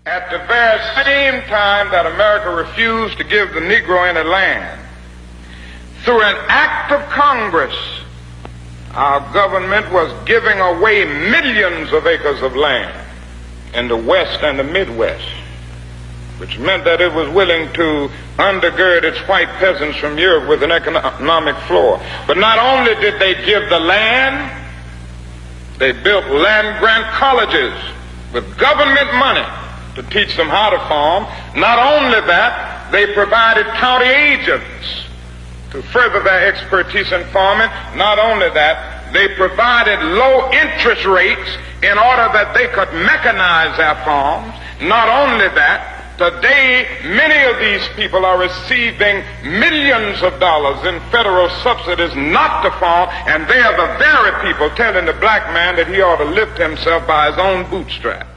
At the very same time that America refused to give the Negro any land, through an act of Congress, our government was giving away millions of acres of land in the West and the Midwest, which meant that it was willing to undergird its white peasants from Europe with an economic floor. But not only did they give the land, they built land-grant colleges with government money to teach them how to farm. Not only that, they provided county agents to further their expertise in farming. Not only that, they provided low interest rates in order that they could mechanize their farms. Not only that, today many of these people are receiving millions of dollars in federal subsidies not to farm, and they are the very people telling the black man that he ought to lift himself by his own bootstraps.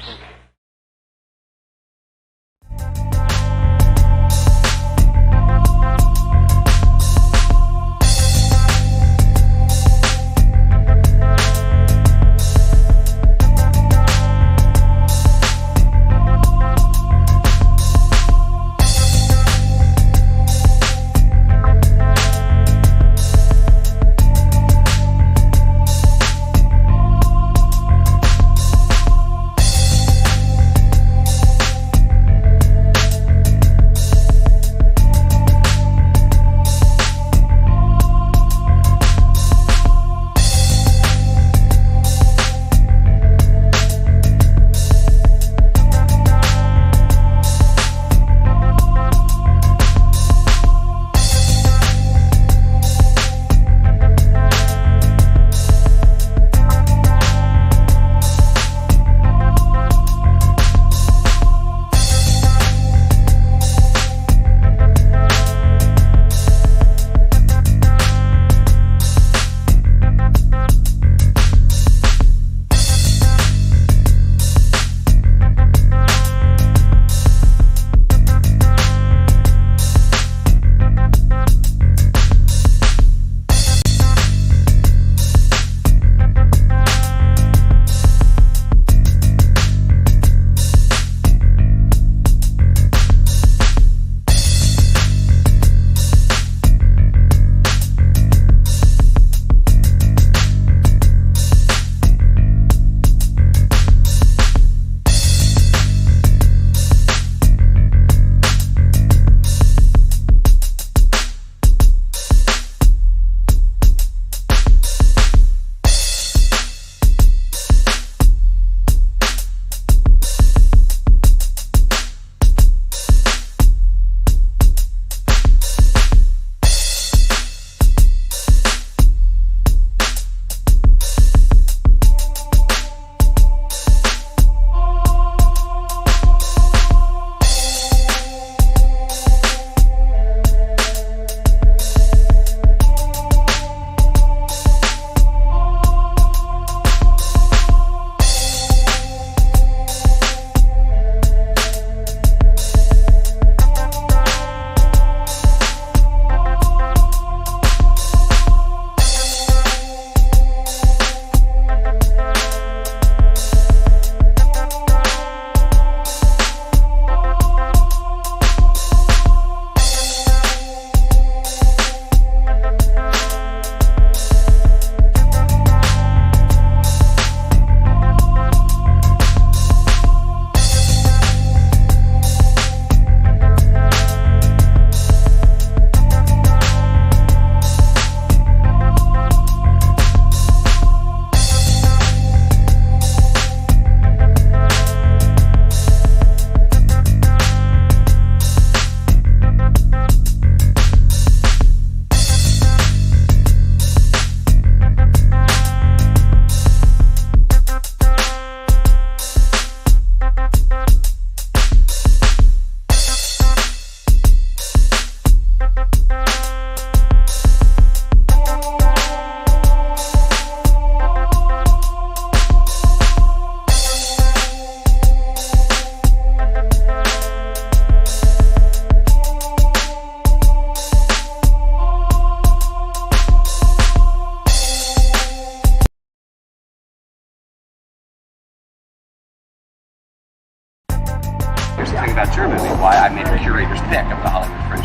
thing about your movie, why I made a curator's pick of the Hollywood Fringe.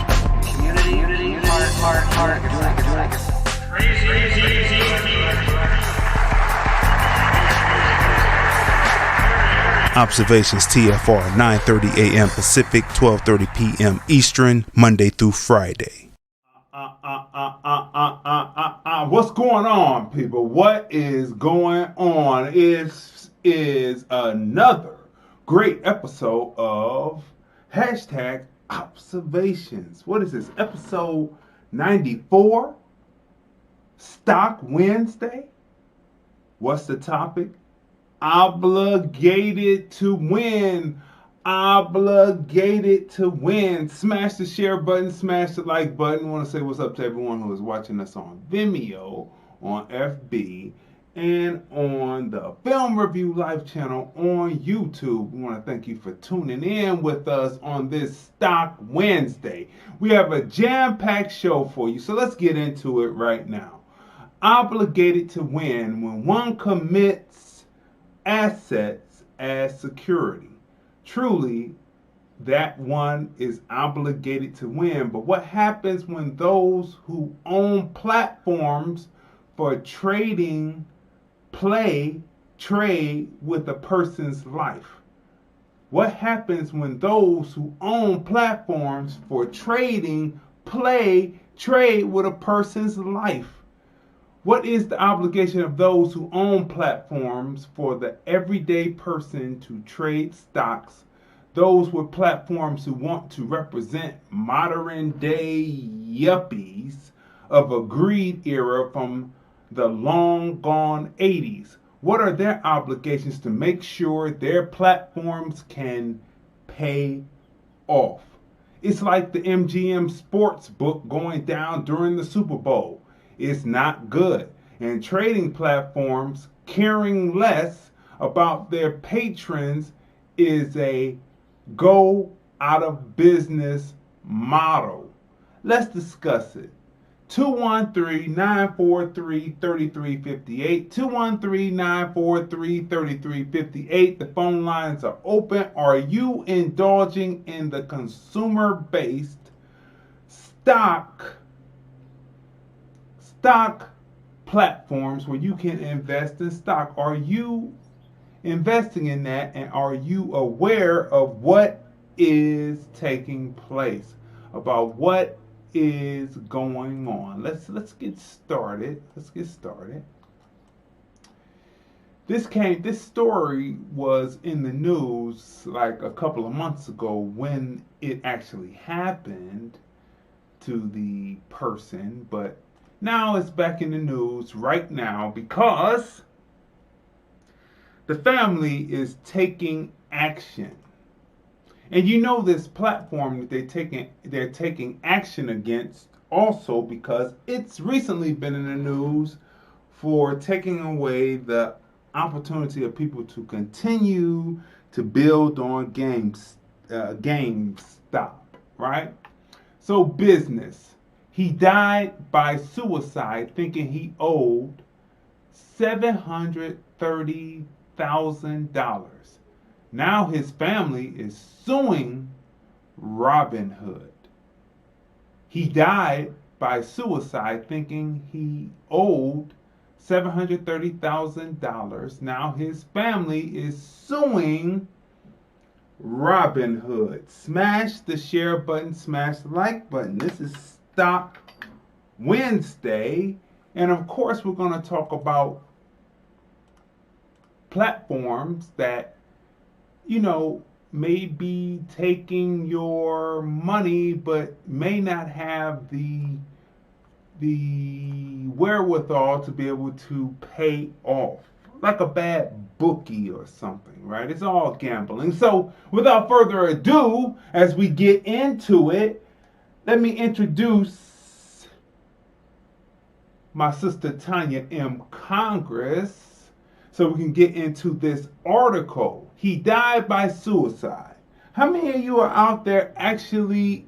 Community, heart, Observations TFR, 9:30 a.m. Pacific, 12:30 p.m. Eastern, Monday through Friday. What's going on, people? What is going on? Is another great episode of hashtag Observations. What is this? Episode 94? Stock Wednesday? What's the topic? Obligated to win. Obligated to win. Smash the share button, smash the like button. I want to say what's up to everyone who is watching us on Vimeo, on FB, and on the Film Review Live channel on YouTube. We want to thank you for tuning in with us on this Stock Wednesday. We have a jam-packed show for you, so let's get into it right now. Obligated to win when one commits assets as security. Truly, that one is obligated to win. But what happens when those who own platforms for trading trade with a person's life? What happens when those who own platforms for trading trade with a person's life? What is the obligation of those who own platforms for the everyday person to trade stocks? Those with platforms who want to represent modern day yuppies of a greed era from the long gone 80s. What are their obligations to make sure their platforms can pay off? It's like the MGM sports book going down during the Super Bowl. It's not good. And trading platforms caring less about their patrons is a go out of business model. Let's discuss it. 213-943-3358. 213-943-3358. The phone lines are open. Are you indulging in the consumer-based stock platforms where you can invest in stock? Are you investing in that, and are you aware of what is taking place, about what is going on? Let's get started. This story was in the news like a couple of months ago when it actually happened to the person, but now it's back in the news right now because the family is taking action. And you know this platform that they're taking action against also because it's recently been in the news for taking away the opportunity of people to continue to build on GameStop, right? So business. He died by suicide thinking he owed $730,000. Now his family is suing Robinhood. He died by suicide thinking he owed $730,000. Now his family is suing Robinhood. Smash the share button, smash the like button. This is Stock Wednesday, and of course we're going to talk about platforms that, you know, may be taking your money but may not have the wherewithal to be able to pay off, like a bad bookie or something, right? It's all gambling. So without further ado, as we get into it, let me introduce my sister Tanya M. Congress so we can get into this article. He died by suicide. How many of you are out there actually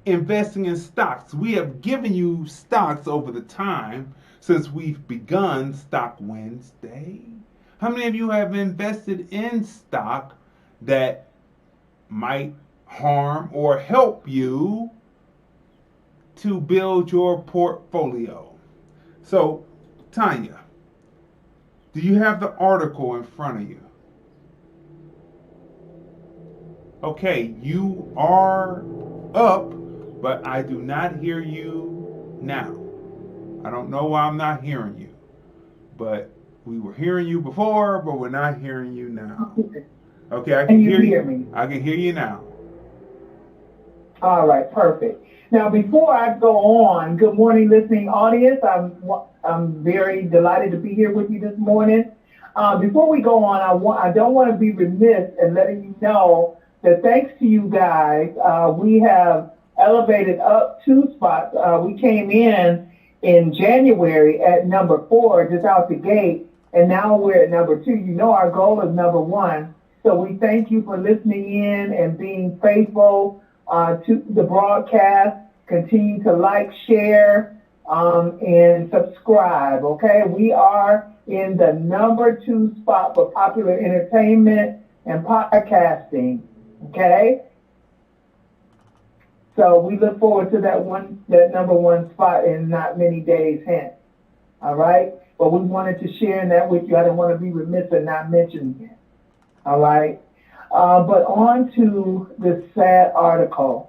investing in stocks? We have given you stocks over the time since we've begun Stock Wednesday. How many of you have invested in stock that might harm or help you to build your portfolio. So, Tanya, do you have the article in front of you? Okay, you are up, but I do not hear you now. I don't know why I'm not hearing you, but we were hearing you before, but we're not hearing you now. Okay, I can hear you. Me? I can hear you now. All right, perfect. Now, before I go on, good morning, listening audience. I'm very delighted to be here with you this morning. Before we go on, I don't want to be remiss in letting you know that thanks to you guys, we have elevated up 2 spots. We came in January at number 4, just out the gate, and now we're at number 2. You know our goal is number 1. So we thank you for listening in and being faithful to the broadcast. Continue to like, share, and subscribe, okay? We are in the number 2 spot for popular entertainment and podcasting, okay? So we look forward to that number 1 spot in not many days hence, all right? But we wanted to share that with you. I didn't want to be remiss in not mentioning it, all right? But on to this sad article.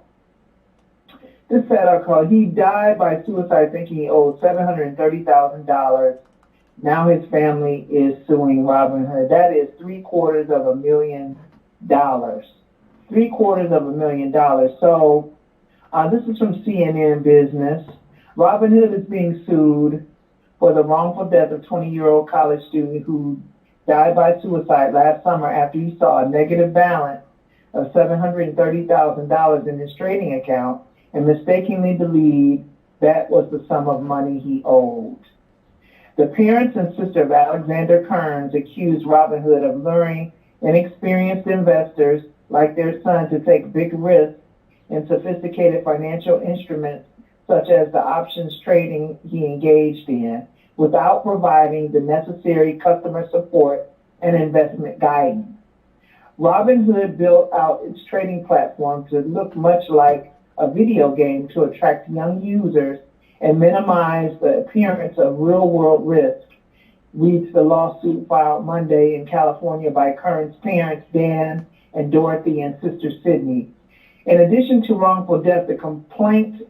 He died by suicide thinking he owed $730,000. Now his family is suing Robinhood. That is $750,000. $750,000. So this is from CNN Business. Robinhood is being sued for the wrongful death of 20-year-old college student who died by suicide last summer after he saw a negative balance of $730,000 in his trading account and mistakenly believed that was the sum of money he owed. The parents and sister of Alexander Kearns accused Robinhood of luring inexperienced investors like their son to take big risks in sophisticated financial instruments such as the options trading he engaged in, without providing the necessary customer support and investment guidance. Robinhood built out its trading platform to look much like a video game to attract young users and minimize the appearance of real-world risk, reads the lawsuit filed Monday in California by Kearns' parents, Dan and Dorothy, and sister Sydney. In addition to wrongful death, the complaint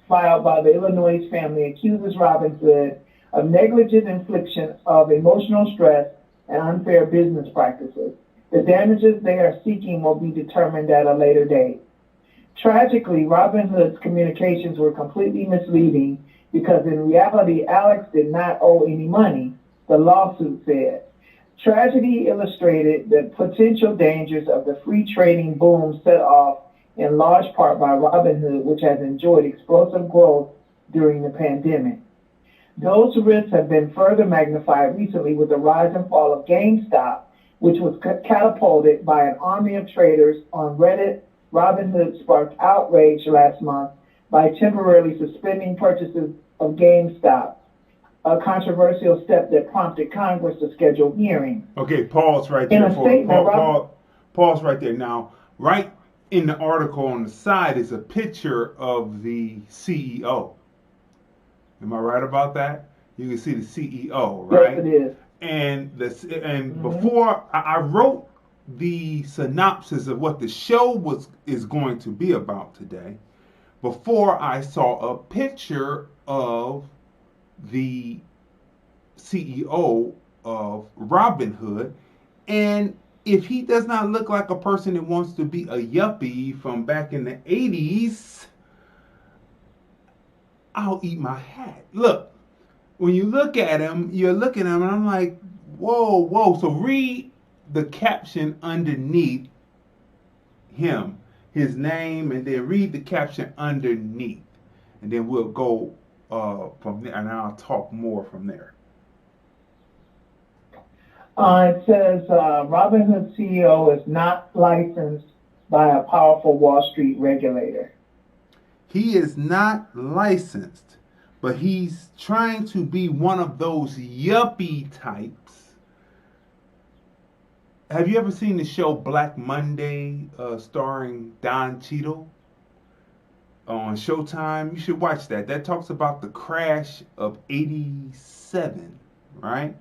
filed by the Illinois family accuses Robinhood of negligent infliction of emotional stress and unfair business practices. The damages they are seeking will be determined at a later date. Tragically, Robinhood's communications were completely misleading because in reality, Alex did not owe any money, the lawsuit said. Tragedy illustrated the potential dangers of the free trading boom set off in large part by Robinhood, which has enjoyed explosive growth during the pandemic. Those risks have been further magnified recently with the rise and fall of GameStop, which was catapulted by an army of traders on Reddit. Robinhood sparked outrage last month by temporarily suspending purchases of GameStop, a controversial step that prompted Congress to schedule hearings. Okay, pause right there. Pause right there. Now, right in the article on the side is a picture of the CEO. Am I right about that? You can see the CEO, right? Yes, it is. And before I wrote the synopsis of what the show is going to be about today, before I saw a picture of the CEO of Robinhood, and if he does not look like a person that wants to be a yuppie from back in the 80s, I'll eat my hat. Look, when you look at him, you're looking at him, and I'm like, whoa. So read the caption underneath him, his name, and then read the caption underneath. And then we'll go from there, and I'll talk more from there. It says Robinhood CEO is not licensed by a powerful Wall Street regulator. He is not licensed, but he's trying to be one of those yuppie types. have you ever seen the show Black Monday, starring Don Cheadle on Showtime? You should watch that. That talks about the crash of '87, right?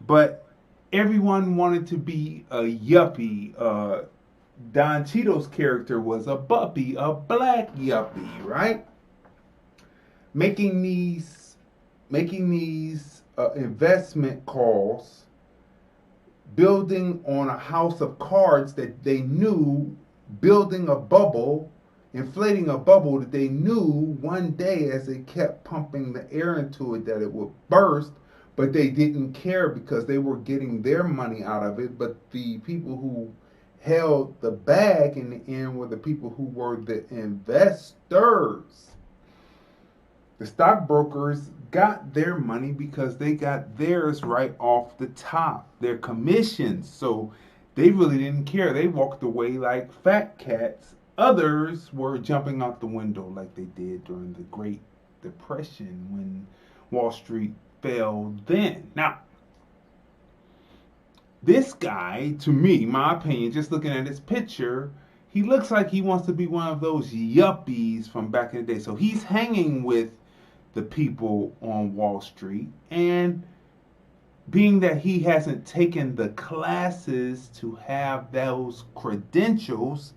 But everyone wanted to be a yuppie. Don Cheadle's character was a buppy, a black yuppie, right? Making these investment calls, building on a house of cards that they knew, building a bubble, inflating a bubble that they knew one day as they kept pumping the air into it that it would burst, but they didn't care because they were getting their money out of it. But the people who held the bag in the end were the people who were the investors. The stockbrokers got their money because they got theirs right off the top, their commissions. So they really didn't care. They walked away like fat cats. Others were jumping out the window like they did during the Great Depression when Wall Street fell then. Now, this guy, to me, my opinion, just looking at his picture, he looks like he wants to be one of those yuppies from back in the day. So he's hanging with the people on Wall Street, and being that he hasn't taken the classes to have those credentials,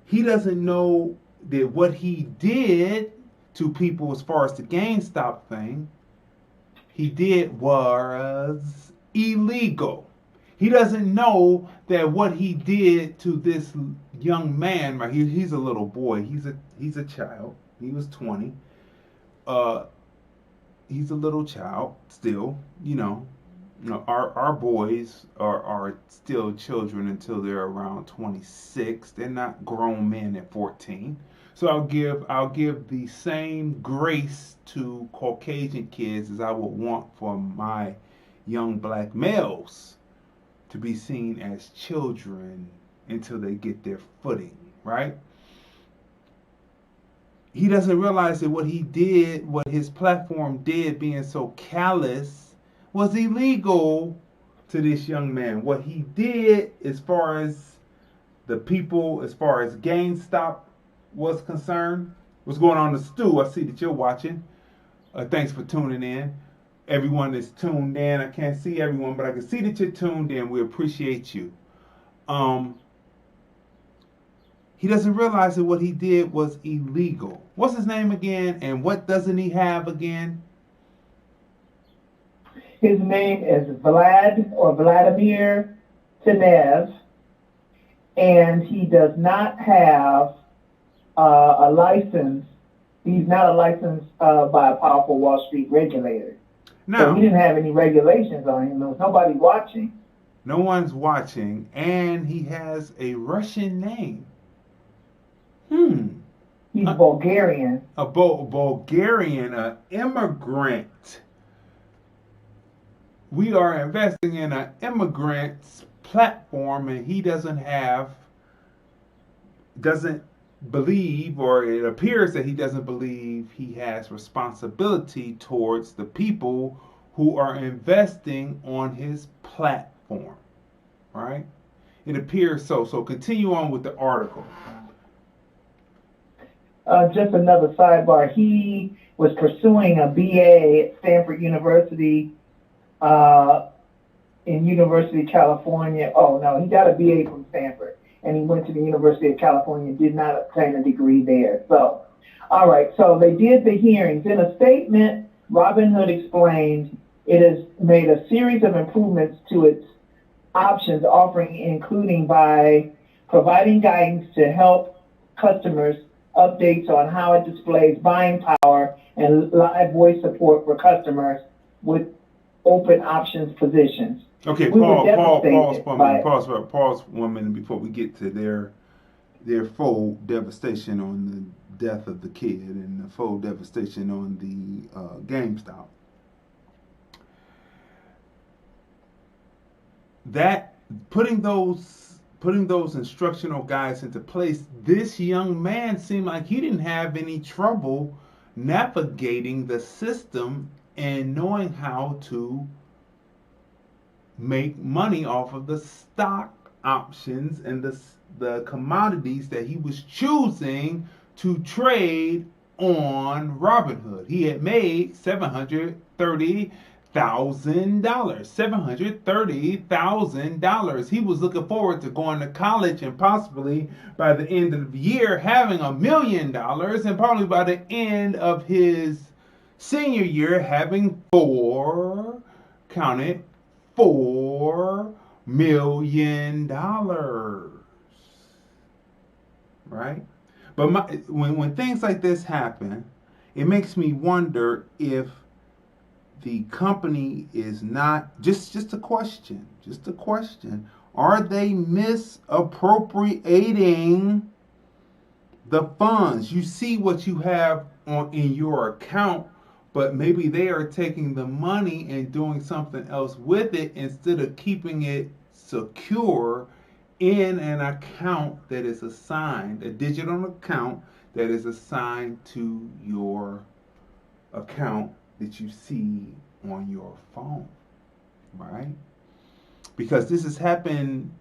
he doesn't know that what he did to people as far as the GameStop thing, he did was illegal. He doesn't know that what he did to this young man, right? He's a little boy. He's a child. He was 20. He's a little child still. Our boys are still children until they're around 26. They're not grown men at 14. So I'll give the same grace to Caucasian kids as I would want for my young black males to be seen as children until they get their footing, right? He doesn't realize that what he did, what his platform did, being so callous, was illegal to this young man. What he did, as far as the people, as far as GameStop was concerned, what's going on in the stew? I see that you're watching. Thanks for tuning in. Everyone is tuned in. I can't see everyone, but I can see that you're tuned in. We appreciate you. He doesn't realize that what he did was illegal. What's his name again? And what doesn't he have again? His name is Vladimir Tenev, and he does not have a license. He's not a license by a powerful Wall Street regulator. No. So he didn't have any regulations on him. There was nobody watching. No one's watching, and he has a Russian name. He's Bulgarian. A Bulgarian, an immigrant. We are investing in an immigrant's platform, and he doesn't believe, or it appears that he doesn't believe he has responsibility towards the people who are investing on his platform, right? It appears so. So continue on with the article. Just another sidebar. He was pursuing a BA at Stanford University in University of California. Oh, no, he got a BA from Stanford, and he went to the University of California and did not obtain a degree there. So, all right, so they did the hearings. In a statement, Robinhood explained it has made a series of improvements to its options offering, including by providing guidance to help customers, updates on how it displays buying power, and live voice support for customers with open options positions. Okay, pause 1 minute before we get to their full devastation on the death of the kid and the full devastation on the GameStop. That putting those instructional guides into place, this young man seemed like he didn't have any trouble navigating the system and knowing how to make money off of the stock options and the commodities that he was choosing to trade on Robinhood. He had made $730,000. He was looking forward to going to college and possibly by the end of the year having $1 million, and probably by the end of his senior year having $4 million. Right? But when things like this happen, it makes me wonder if the company is not, just a question, are they misappropriating the funds? You see what you have in your account, but maybe they are taking the money and doing something else with it instead of keeping it secure in an account that is assigned, a digital account that is assigned to your account that you see on your phone, right? Because this has happened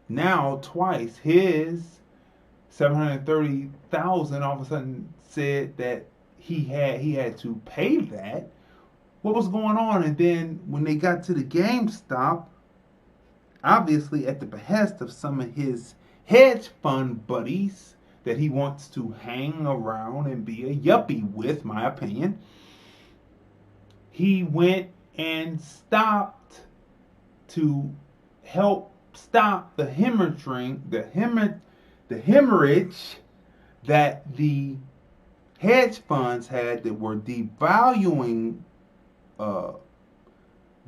now twice. His $730,000 all of a sudden said that he had to pay that. What was going on? And then when they got to the GameStop, obviously at the behest of some of his hedge fund buddies that he wants to hang around and be a yuppie with, my opinion, he went and stopped to help stop the hemorrhage that the hedge funds had that were devaluing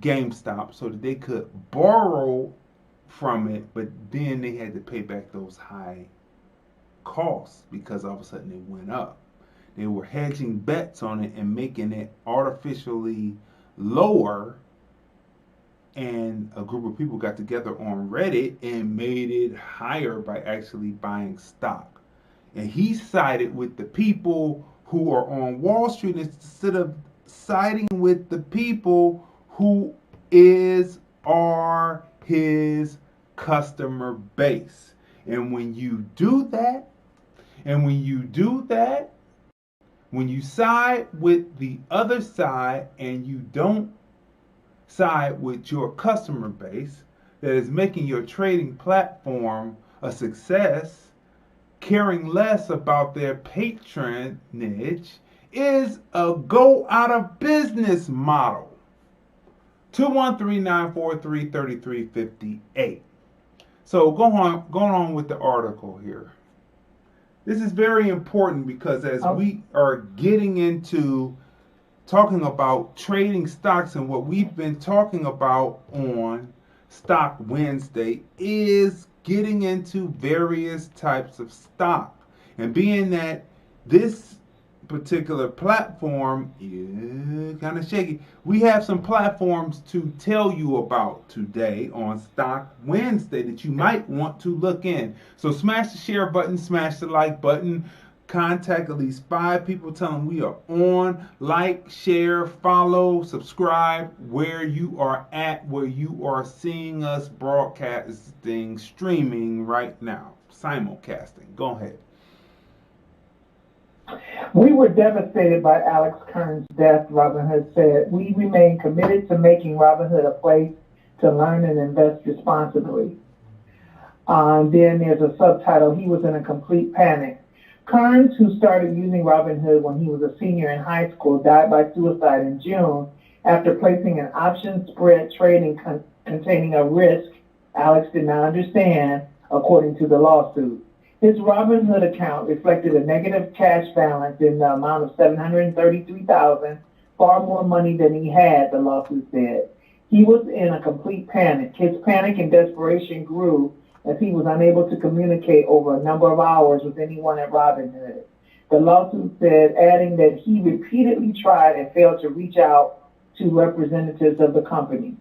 GameStop so that they could borrow from it, but then they had to pay back those high costs because all of a sudden it went up. They were hedging bets on it and making it artificially lower, and a group of people got together on Reddit and made it higher by actually buying stock. And he sided with the people who are on Wall Street instead of siding with the people who are his customer base. And when you do that, when you side with the other side and you don't side with your customer base that is making your trading platform a success, caring less about their patronage, is a go out of business model. 213-943-3358. So going on with the article here. This is very important because as we are getting into talking about trading stocks, and what we've been talking about on Stock Wednesday is getting into various types of stock. And being that this particular platform is kind of shaky, we have some platforms to tell you about today on Stock Wednesday that you might want to look in. So smash the share button, smash the like button, contact at least 5 people, tell them we are on, like, share, follow, subscribe where you are at, where you are seeing us broadcasting, streaming right now, simulcasting. Go ahead. We were devastated by Alex Kern's death, Robinhood said. We remain committed to making Robinhood a place to learn and invest responsibly. Then there's a subtitle, he was in a complete panic. Kearns, who started using Robinhood when he was a senior in high school, died by suicide in June after placing an option spread trading containing a risk Alex did not understand, according to the lawsuit. His Robinhood account reflected a negative cash balance in the amount of $733,000, far more money than he had, the lawsuit said. He was in a complete panic. His panic and desperation grew as he was unable to communicate over a number of hours with anyone at Robinhood. The lawsuit said, adding that he repeatedly tried and failed to reach out to representatives of the company.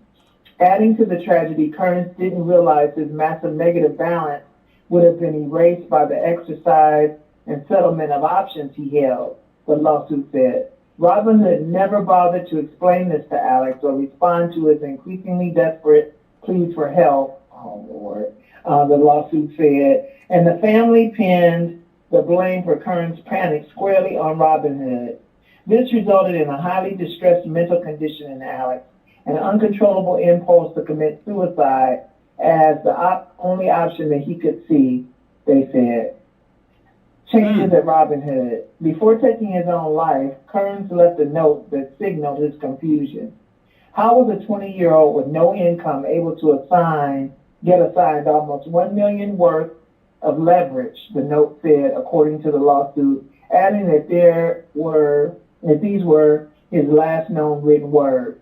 Adding to the tragedy, Kearns didn't realize his massive negative balance would have been erased by the exercise and settlement of options he held, the lawsuit said. Robinhood never bothered to explain this to Alex or respond to his increasingly desperate pleas for help. Oh, Lord, the lawsuit said. And the family pinned the blame for Kern's panic squarely on Robinhood. This resulted in a highly distressed mental condition in Alex, an uncontrollable impulse to commit suicide as the only option that he could see, they said. Changes at Robinhood. Before taking his own life, Kearns left a note that signaled his confusion. How was a 20-year-old with no income able to get assigned almost $1 million worth of leverage, the note said, according to the lawsuit, adding that these were his last known written words.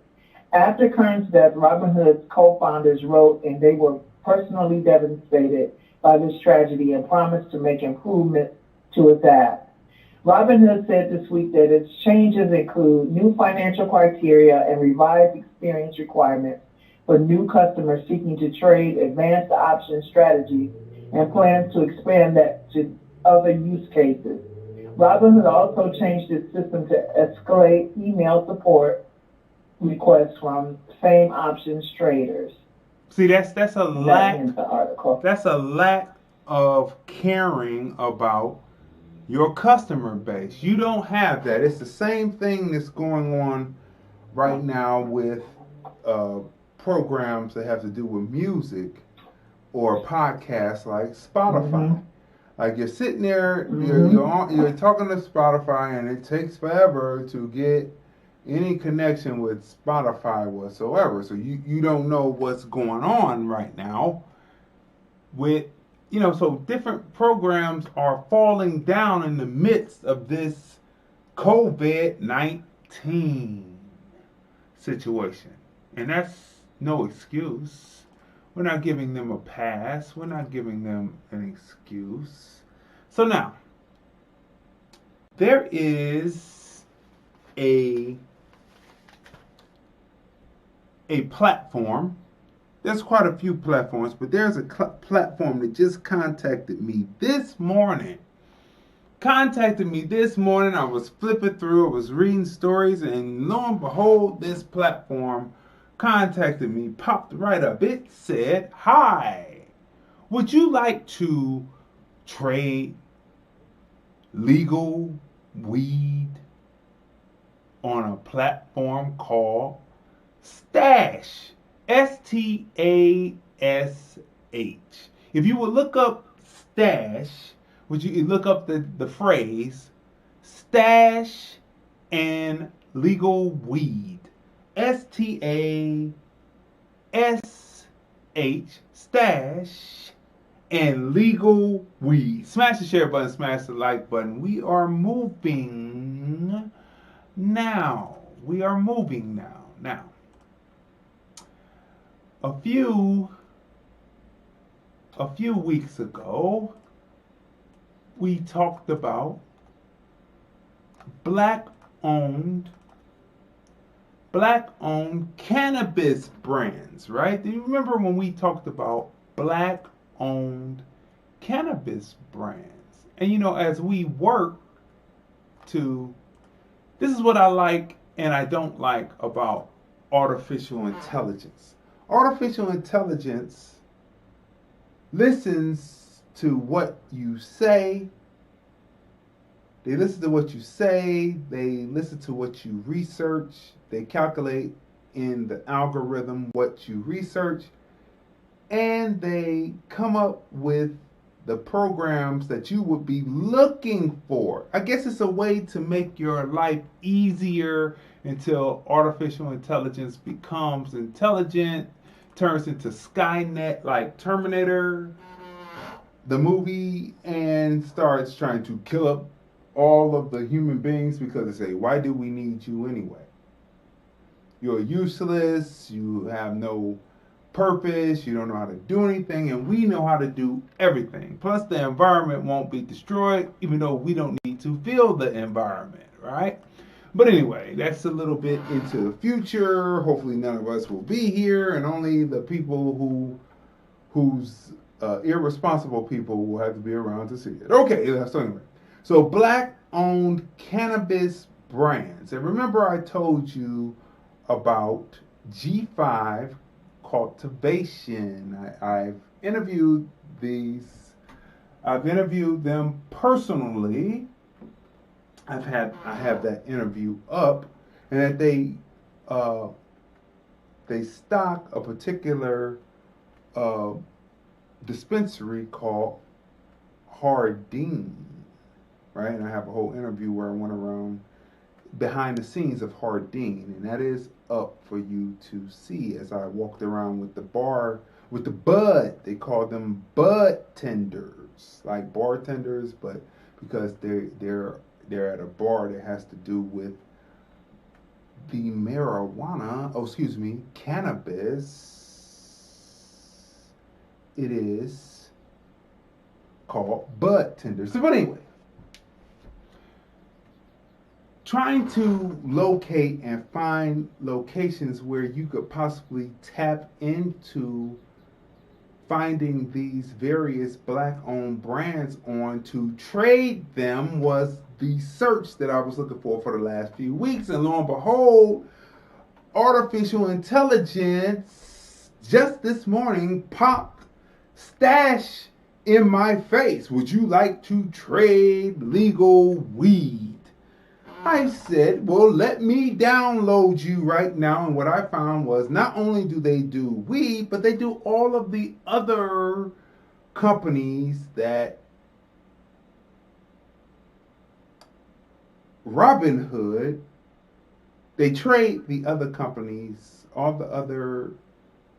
After Kearns' death, Robinhood's co-founders wrote, and they were personally devastated by this tragedy and promised to make improvements to its app. Robinhood said this week that its changes include new financial criteria and revised experience requirements for new customers seeking to trade advanced option strategies and plans to expand that to other use cases. Robinhood also changed its system to escalate email support requests from same options traders. See, that's a lack. Article. That's a lack of caring about your customer base. You don't have that. It's the same thing that's going on right now with programs that have to do with music or podcasts like Spotify. Mm-hmm. Like you're sitting there, you're talking to Spotify, and it takes forever to get any connection with Spotify whatsoever. So you don't know what's going on right now with, so different programs are falling down in the midst of this COVID-19 situation. And that's no excuse. We're not giving them a pass. We're not giving them an excuse. So now, there is a platform. There's quite a few platforms, but there's a platform that just contacted me this morning. I was flipping through, I was reading stories, and lo and behold, this platform contacted me, popped right up. It said, "Hi, would you like to trade legal weed on a platform called Stash?" Stash. If you would look up Stash, would you look up the phrase stash and legal weed? STASH, stash and legal weed. Smash the share button, smash the like button. We are moving now. Now, a few weeks ago, we talked about black-owned cannabis brands, right? Do you remember when we talked about black-owned cannabis brands? And as we work to, this is what I like and I don't like about artificial intelligence. Artificial intelligence listens to what you say. They listen to what you say. They listen to what you research. They calculate in the algorithm what you research. And they come up with the programs that you would be looking for. I guess it's a way to make your life easier until artificial intelligence becomes intelligent, turns into Skynet like Terminator, the movie, and starts trying to kill up all of the human beings because they say, why do we need you anyway? You're useless, you have no purpose, you don't know how to do anything, and we know how to do everything. Plus the environment won't be destroyed, even though we don't need to feel the environment, right? But anyway, that's a little bit into the future. Hopefully none of us will be here, and only the people whose irresponsible people will have to be around to see it. Okay, so anyway. So black-owned cannabis brands. And remember I told you about G5 Cultivation. I've interviewed them personally. I have that interview up, and that they stock a particular dispensary called Hardin, right? And I have a whole interview where I went around behind the scenes of Hardin, and that is up for you to see as I walked around with the bud. They call them bud tenders, like bartenders, but because they're at a bar that has to do with the cannabis. It is called bud tenders. But anyway, trying to locate and find locations where you could possibly tap into finding these various black-owned brands on to trade them was the search that I was looking for the last few weeks. And lo and behold, artificial intelligence just this morning popped Stash in my face. Would you like to trade legal weed? I said, well, let me download you right now. And what I found was not only do they do weed, but they do all of the other companies that Robinhood, they trade the other companies, all the other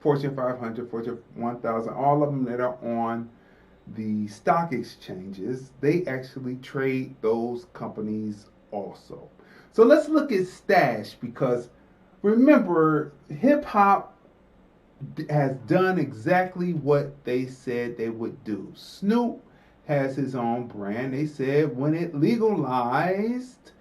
Fortune 500, Fortune 1000, all of them that are on the stock exchanges, they actually trade those companies also. So let's look at Stash, because remember, hip hop has done exactly what they said they would do. Snoop has his own brand. They said when it legalized,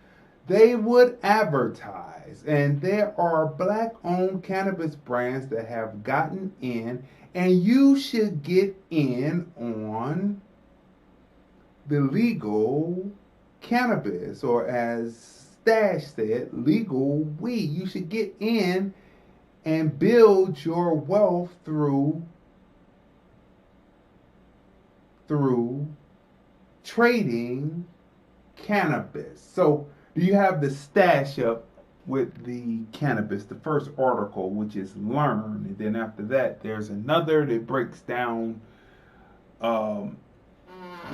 they would advertise. And there are black-owned cannabis brands that have gotten in, and you should get in on the legal cannabis, or as Stash said, legal weed. You should get in and build your wealth through trading cannabis. So do you have the Stash up with the cannabis, the first article, which is Learn, and then after that there's another that breaks down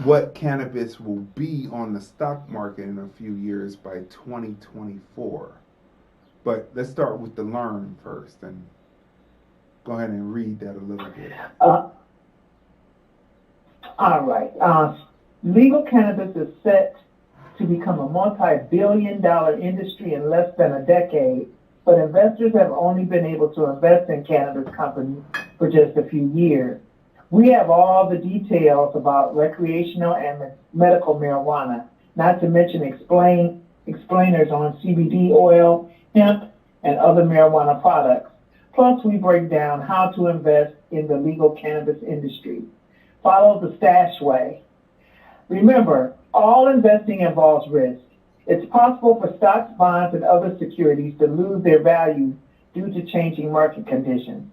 what cannabis will be on the stock market in a few years by 2024. But let's start with the Learn first, and go ahead and read that a little bit. All right. Legal cannabis is set to become a multi-billion-dollar industry in less than a decade, but investors have only been able to invest in cannabis companies for just a few years. We have all the details about recreational and medical marijuana, not to mention explainers on CBD oil, hemp, and other marijuana products. Plus, we break down how to invest in the legal cannabis industry. Follow the Stash way. Remember, all investing involves risk. It's possible for stocks, bonds, and other securities to lose their value due to changing market conditions.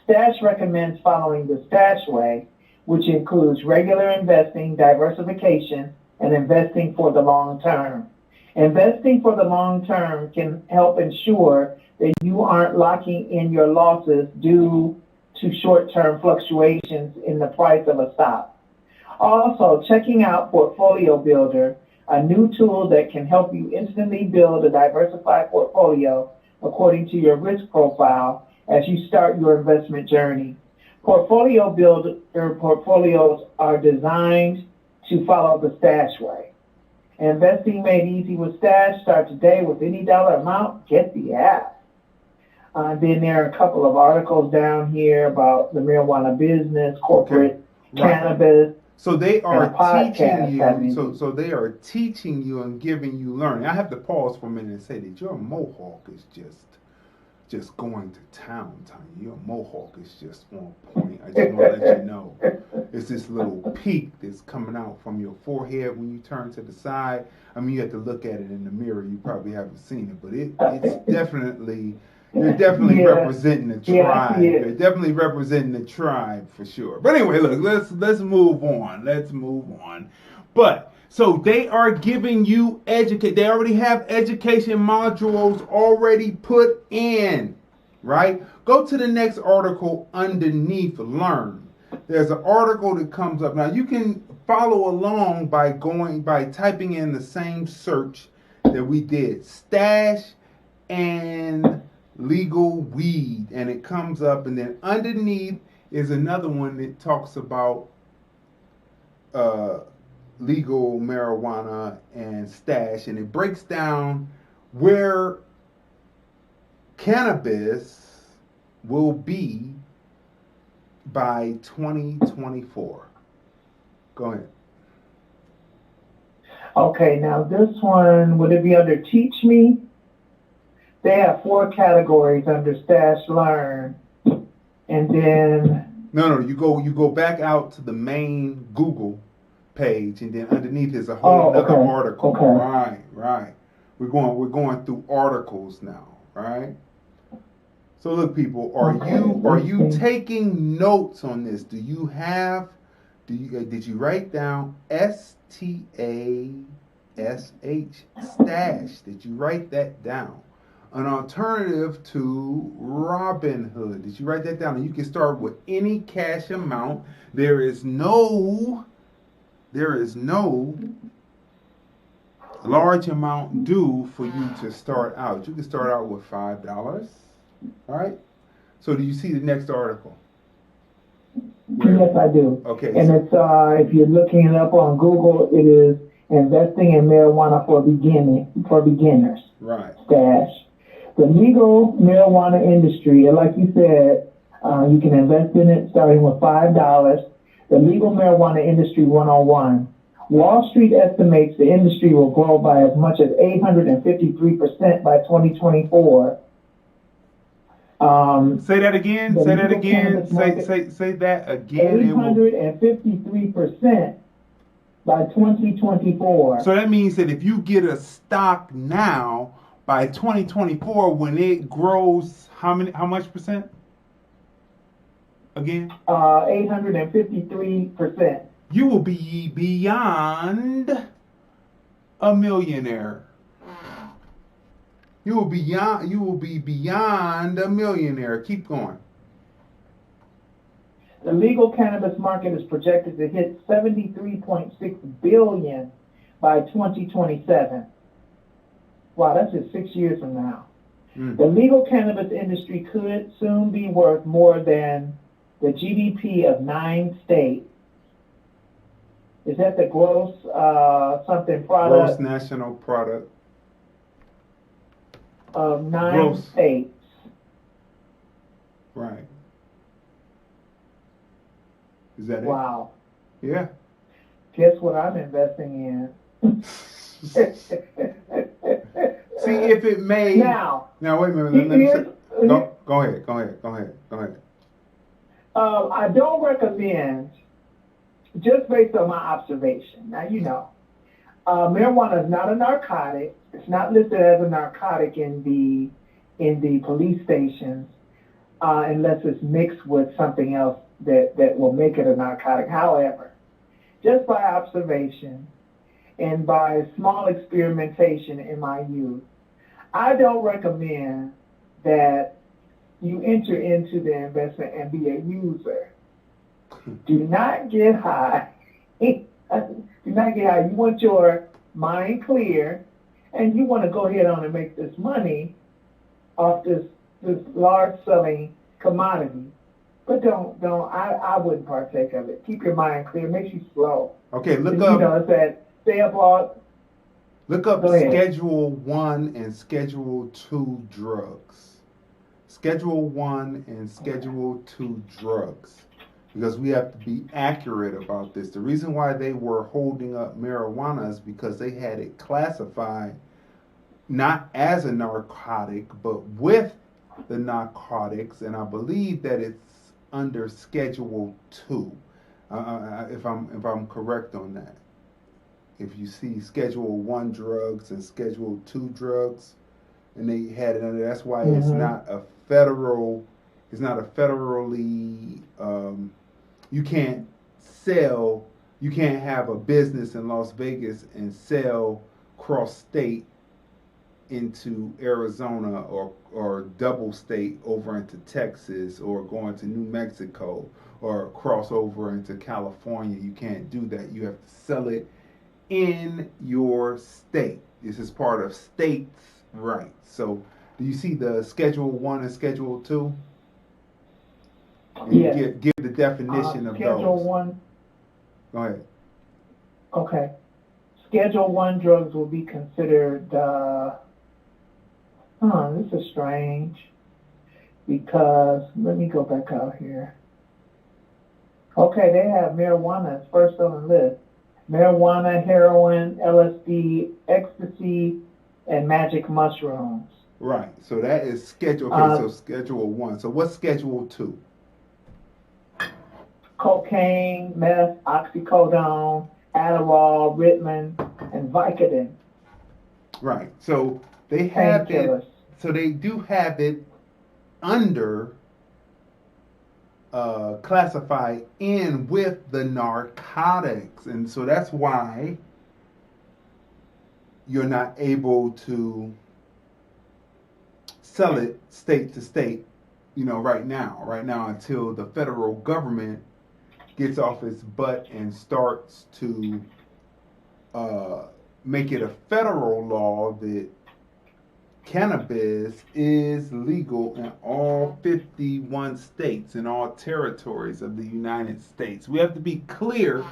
Stash recommends following the Stash way, which includes regular investing, diversification, and investing for the long term. Investing for the long term can help ensure that you aren't locking in your losses due to short-term fluctuations in the price of a stock. Also, checking out Portfolio Builder, a new tool that can help you instantly build a diversified portfolio according to your risk profile as you start your investment journey. Portfolio Builder portfolios are designed to follow the Stash way. Investing made easy with Stash. Start today with any dollar amount. Get the app. Then there are a couple of articles down here about the marijuana business, corporate cannabis. So they are teaching you. So they are teaching you and giving you learning. I have to pause for a minute and say that your mohawk is just going to town, Tanya. Your mohawk is just on point. I just want to let you know. It's this little peak that's coming out from your forehead when you turn to the side. I mean, you have to look at it in the mirror. You probably haven't seen it, but it's definitely, you're definitely representing the tribe. You're definitely representing the tribe for sure. But anyway, look, let's move on. Let's move on. But so they are giving you they already have education modules already put in, right? Go to the next article underneath Learn. There's an article that comes up. Now you can follow along by typing in the same search that we did, stash and legal weed, and it comes up, and then underneath is another one that talks about legal marijuana and stash, and it breaks down where cannabis will be by 2024. Go ahead. Okay, now this one, would it be under Teach Me? They have 4 categories under Stash Learn. And then... No, you go back out to the main Google page, and then underneath is a whole other article. Okay. Right. We're going through articles now, right? So look, people, are you taking notes on this? Did you write down STASH, stash? Did you write that down? An alternative to Robinhood. Did you write that down? And you can start with any cash amount. There is no large amount due for you to start out. You can start out with $5. All right. So do you see the next article? Yes, I do. Okay. And it's if you're looking it up on Google, it is investing in marijuana for beginners. Right. Stash. The legal marijuana industry, and like you said, you can invest in it starting with $5. The legal marijuana industry 101. Wall Street estimates the industry will grow by as much as 853% by 2024. Say that again. Say that again. Say that again. 853% by 2024. So that means that if you get a stock now, by 2024, when it grows, how much percent? Again? 853%. You will be beyond a millionaire. You will be beyond a millionaire. Keep going. The legal cannabis market is projected to hit $73.6 billion by 2027. Wow, that's just 6 years from now. The legal cannabis industry could soon be worth more than the GDP of 9 states. Is that the gross something product? Gross national product. Of 9 states. Right. Is that wow. it? Yeah. Guess what I'm investing in? See if it may. Now wait a minute. Let me go ahead. I don't recommend, just based on my observation. Now marijuana is not a narcotic. It's not listed as a narcotic in the police stations, unless it's mixed with something else that will make it a narcotic. However, just by observation and by small experimentation in my youth, I don't recommend that you enter into the investment and be a user. Do not get high. Do not get high. You want your mind clear, and you want to go ahead on and make this money off this large selling commodity. But I wouldn't partake of it. Keep your mind clear. It makes you slow. Okay, look and, up. It's that stay up all. Look up Schedule 1 and Schedule 2 drugs. Schedule 1 and Schedule 2 drugs. Because we have to be accurate about this. The reason why they were holding up marijuana is because they had it classified not as a narcotic, but with the narcotics. And I believe that it's under Schedule 2. If I'm correct on that. If you see Schedule 1 drugs and Schedule 2 drugs, and they had it under, that's why it's not a federally, you can't have a business in Las Vegas and sell cross state into Arizona or double state over into Texas or going to New Mexico or cross over into California. You can't do that. You have to sell it in your state. This is part of states' rights. So, do you see the Schedule 1 and Schedule 2? Yes. Give the definition of Schedule those. 1. Go ahead. Okay. Schedule 1 drugs will be considered, this is strange, because, let me go back out here. Okay, they have marijuana as first on the list. Marijuana, heroin, LSD, ecstasy, and magic mushrooms. Right. So that is Schedule. Okay, so Schedule 1. So what's Schedule 2? Cocaine, meth, oxycodone, Adderall, Ritalin, and Vicodin. Right. So they have it. Painkillers. So they do have it under classified in with the narcotics, and so that's why you're not able to sell it state to state, right now until the federal government gets off its butt and starts to make it a federal law that cannabis is legal in all 51 states and all territories of the United States. We have to be clear,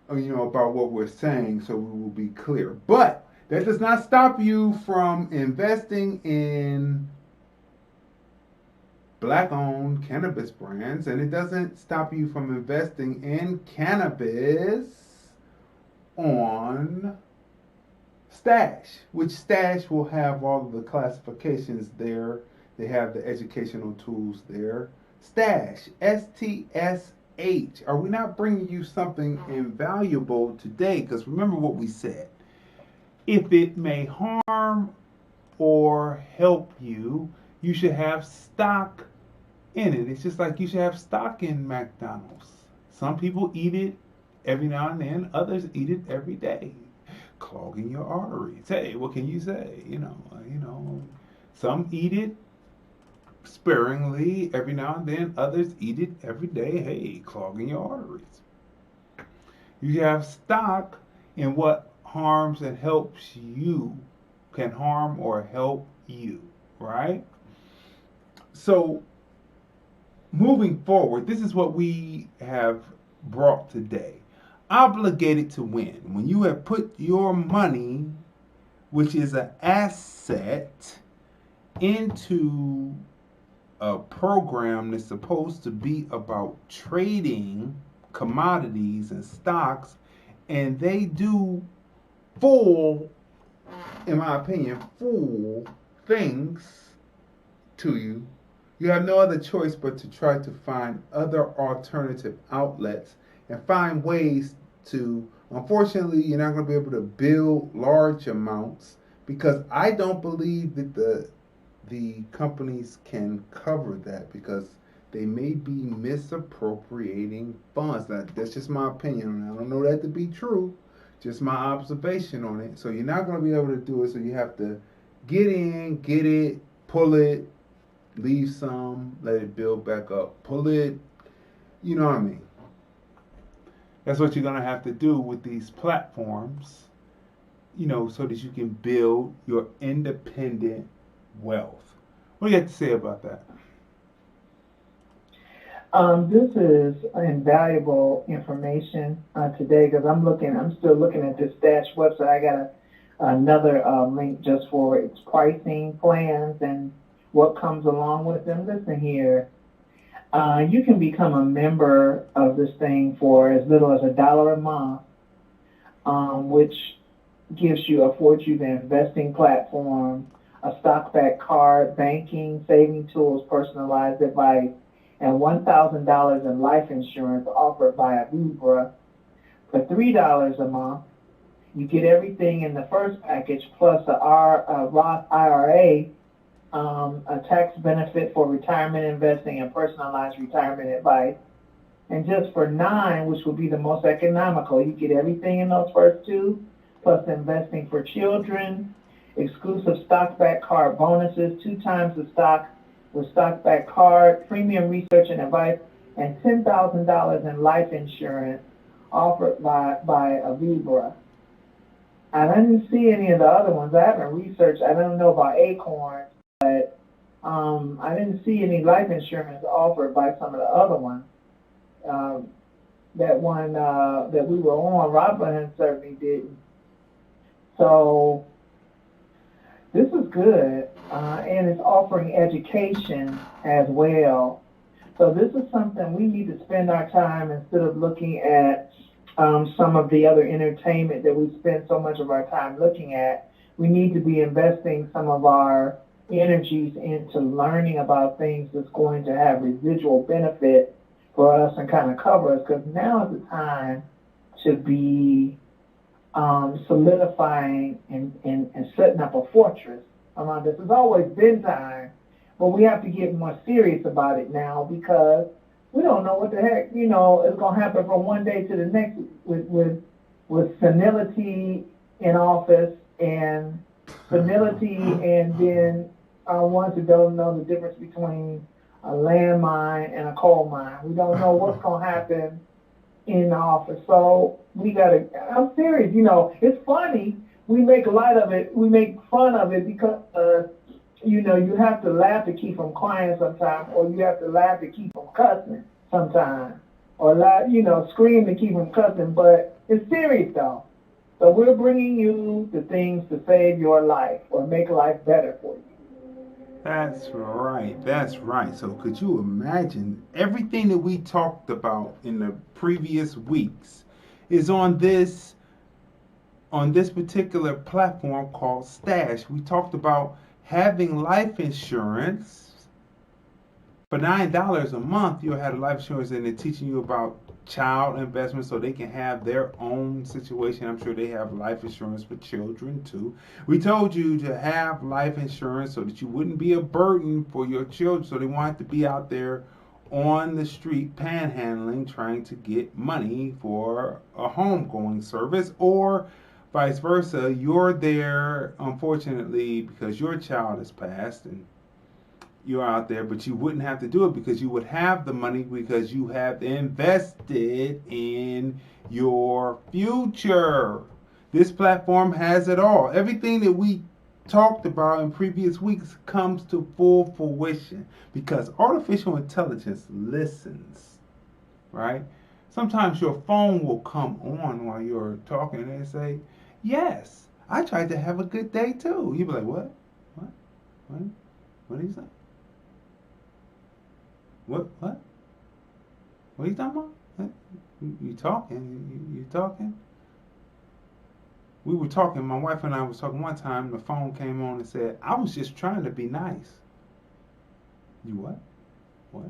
about what we're saying, so we will be clear. But that does not stop you from investing in black-owned cannabis brands, and it doesn't stop you from investing in cannabis on Stash, which Stash will have all of the classifications there. They have the educational tools there. Stash, STSH. Are we not bringing you something invaluable today? Because remember what we said. If it may harm or help you, you should have stock in it. It's just like you should have stock in McDonald's. Some people eat it every now and then. Others eat it every day, clogging your arteries. Hey, what can you say? Some eat it sparingly every now and then. Others eat it every day. Hey, clogging your arteries. You have stock in what harms and helps you, can harm or help you, right? So, moving forward, this is what we have brought today. Obligated to win. When you have put your money, which is an asset, into a program that's supposed to be about trading commodities and stocks, and they do in my opinion, full things to you, you have no other choice but to try to find other alternative outlets and find ways to, unfortunately, you're not going to be able to build large amounts because I don't believe that the companies can cover that because they may be misappropriating funds. That's just my opinion. I don't know that to be true, just my observation on it. So you're not going to be able to do it, so you have to get in, get it, pull it, leave some, let it build back up, pull it, you know what I mean? That's what you're going to have to do with these platforms, so that you can build your independent wealth. What do you have to say about that? This is invaluable information today because I'm still looking at this Stash website. I got another link just for its pricing plans and what comes along with them. Listen here. You can become a member of this thing for as little as $1 a month, which affords you the investing platform, a stock-backed card, banking, saving tools, personalized advice, and $1,000 in life insurance offered by Aviva. For $3 a month, you get everything in the first package plus a Roth IRA, a tax benefit for retirement investing and personalized retirement advice. And just for $9, which would be the most economical, you get everything in those first two, plus investing for children, exclusive stock-back card bonuses, 2 times the stock with stock-back card, premium research and advice, and $10,000 in life insurance offered by Aviva. I didn't see any of the other ones. I haven't researched. I don't know about Acorn, but I didn't see any life insurance offered by some of the other ones. That one that we were on, Robinhood certainly didn't. So this is good, and it's offering education as well. So this is something we need to spend our time instead of looking at some of the other entertainment that we spend so much of our time looking at. We need to be investing some of our energies into learning about things that's going to have residual benefit for us and kind of cover us, because now is the time to be solidifying and setting up a fortress around this. It's always been time, but we have to get more serious about it now because we don't know what the heck, is going to happen from one day to the next with senility in office and senility and then ones who don't know the difference between a landmine and a coal mine. We don't know what's going to happen in the office. So we got to, I'm serious, it's funny. We make light of it. We make fun of it because, you have to laugh to keep from crying sometimes, or you have to laugh to keep from cussing sometimes, or laugh, scream to keep from cussing, but it's serious though. So we're bringing you the things to save your life or make life better for you. That's right. That's right. So could you imagine everything that we talked about in the previous weeks is on this particular platform called Stash. We talked about having life insurance for $9 a month. You'll have life insurance, and they're teaching you about child investment so they can have their own situation. I'm sure they have life insurance for children too. We told you to have life insurance so that you wouldn't be a burden for your children, so they want to be out there on the street panhandling trying to get money for a homegoing service, or vice versa. You're there unfortunately because your child has passed and you're out there, but you wouldn't have to do it because you would have the money because you have invested in your future. This platform has it all. Everything that we talked about in previous weeks comes to full fruition because artificial intelligence listens, right? Sometimes your phone will come on while you're talking and say, yes, I tried to have a good day too. You'll be like, what? What did he say? What are you talking about? You talking? You talking? We were talking, my wife and I was talking one time, the phone came on and said, I was just trying to be nice. You what? What?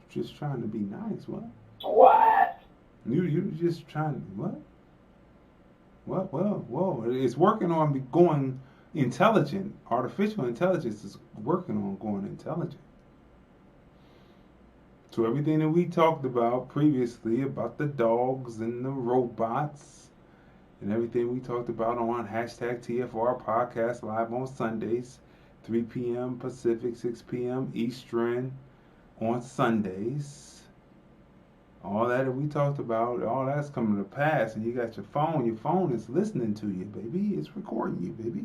Just trying to be nice, what? What? You just trying to, what? What? Whoa. It's working on me going intelligent. Artificial intelligence is working on going intelligent. So everything that we talked about previously about the dogs and the robots and everything we talked about on hashtag TFR podcast live on Sundays, 3 p.m. Pacific, 6 p.m. Eastern on Sundays. All that we talked about, all that's coming to pass, and you got your phone is listening to you, baby. It's recording you, baby.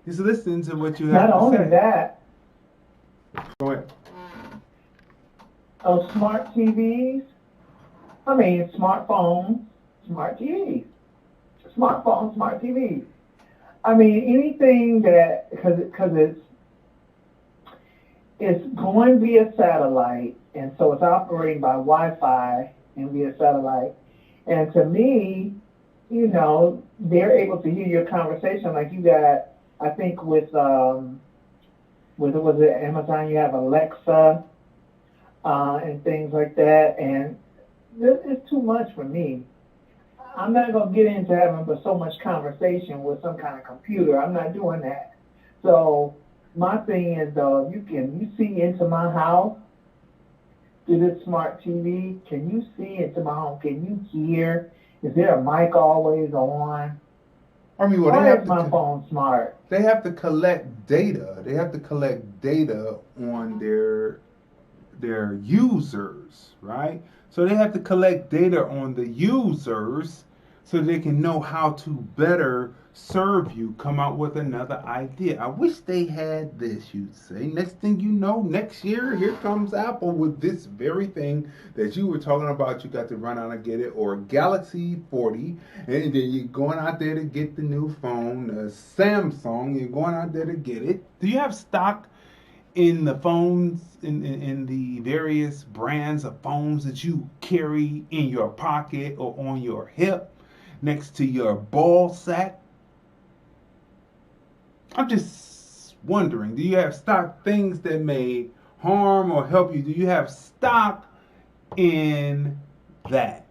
It's listening to what you have Not to only say. that, Go ahead. Smart TVs, smartphones, smart TVs. Smartphones, smart TVs. Anything that, because it's going via satellite, and so it's operating by Wi-Fi and via satellite. And to me, they're able to hear your conversation like you got, I think with with it was it Amazon, you have Alexa and things like that, and it's too much for me. I'm not gonna get into having so much conversation with some kind of computer. I'm not doing that. So my thing is though, if you see into my house through this smart TV, can you see into my home? Can you hear? Is there a mic always on? I mean, well, why is my phone smart? They have to collect data. They have to collect data on their users, right? So they have to collect data on the users so they can know how to better serve you, come out with another idea. I wish they had this, you'd say. Next thing you know, next year, here comes Apple with this very thing that you were talking about. You got to run out and get it, or Galaxy 40, and then you're going out there to get the new phone, Samsung, you're going out there to get it. Do you have stock in the phones, in the various brands of phones that you carry in your pocket or on your hip next to your ball sack? I'm just wondering, do you have stock things that may harm or help you? Do you have stock in that?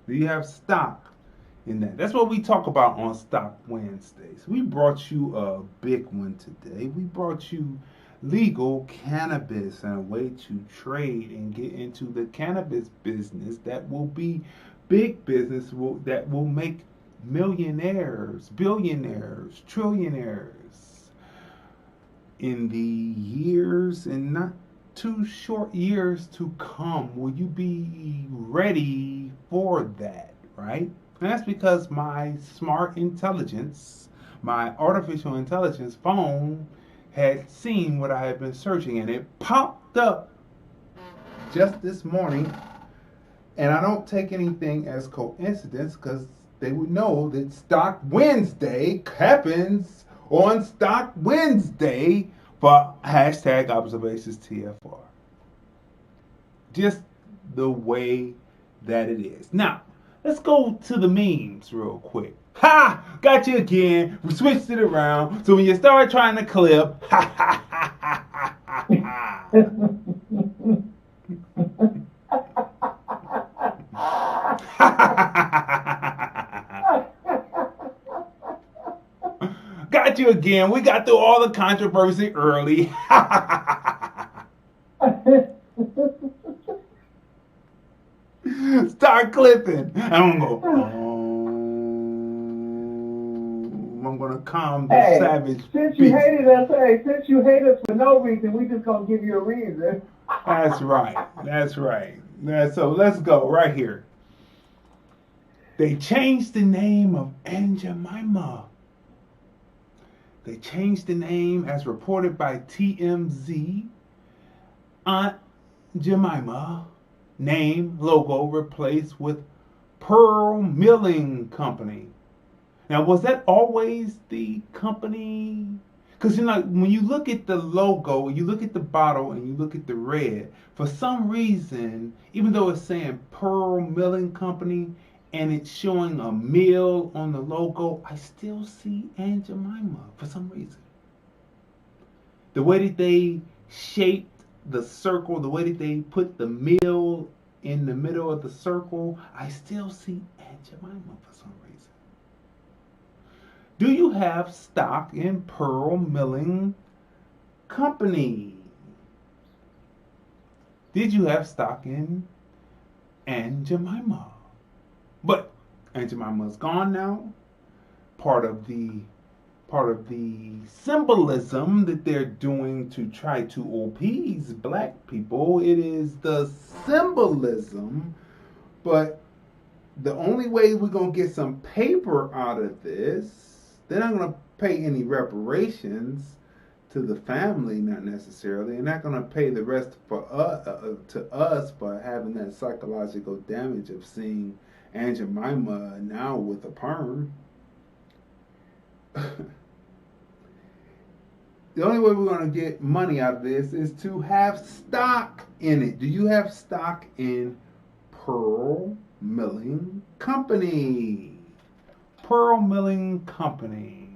Do you have stock in that? That's what we talk about on Stock Wednesdays. We brought you a big one today. We brought you legal cannabis and a way to trade and get into the cannabis business that will be big business that will make millionaires, billionaires, trillionaires in the years and not too short years to come. Will you be ready for that, right? And that's because my smart intelligence, my artificial intelligence phone had seen what I had been searching, and it popped up just this morning. And I don't take anything as coincidence, because they would know that Stock Wednesday happens on Stock Wednesday for hashtag Observations TFR. Just the way that it is. Now, let's go to the memes real quick. Ha! Got you again. We switched it around. So when you start trying to clip, ha ha ha ha ha ha. Got you again. We got through all the controversy early. Start clipping. I'm gonna go. I'm gonna calm the savage. Since you hated us, since you hate us for no reason, we just gonna give you a reason. That's right. That's right. So let's go right here. They changed the name of Aunt Jemima. They changed the name as reported by TMZ. Aunt Jemima name logo replaced with Pearl Milling Company. Now, was that always the company? Because, when you look at the logo, you look at the bottle, and you look at the red, for some reason, even though it's saying Pearl Milling Company, and it's showing a mill on the logo, I still see Aunt Jemima for some reason. The way that they shaped the circle, the way that they put the mill in the middle of the circle, I still see Aunt Jemima for some reason. Do you have stock in Pearl Milling Company? Did you have stock in Aunt Jemima? But Aunt Jemima's gone now. Part of the symbolism that they're doing to try to appease black people, it is the symbolism. But the only way we're going to get some paper out of this, they're not going to pay any reparations to the family, not necessarily. They're not going to pay the rest for to us for having that psychological damage of seeing Aunt Jemima now with a perm. The only way we're going to get money out of this is to have stock in it. Do you have stock in Pearl Milling Company? Pearl Milling Company.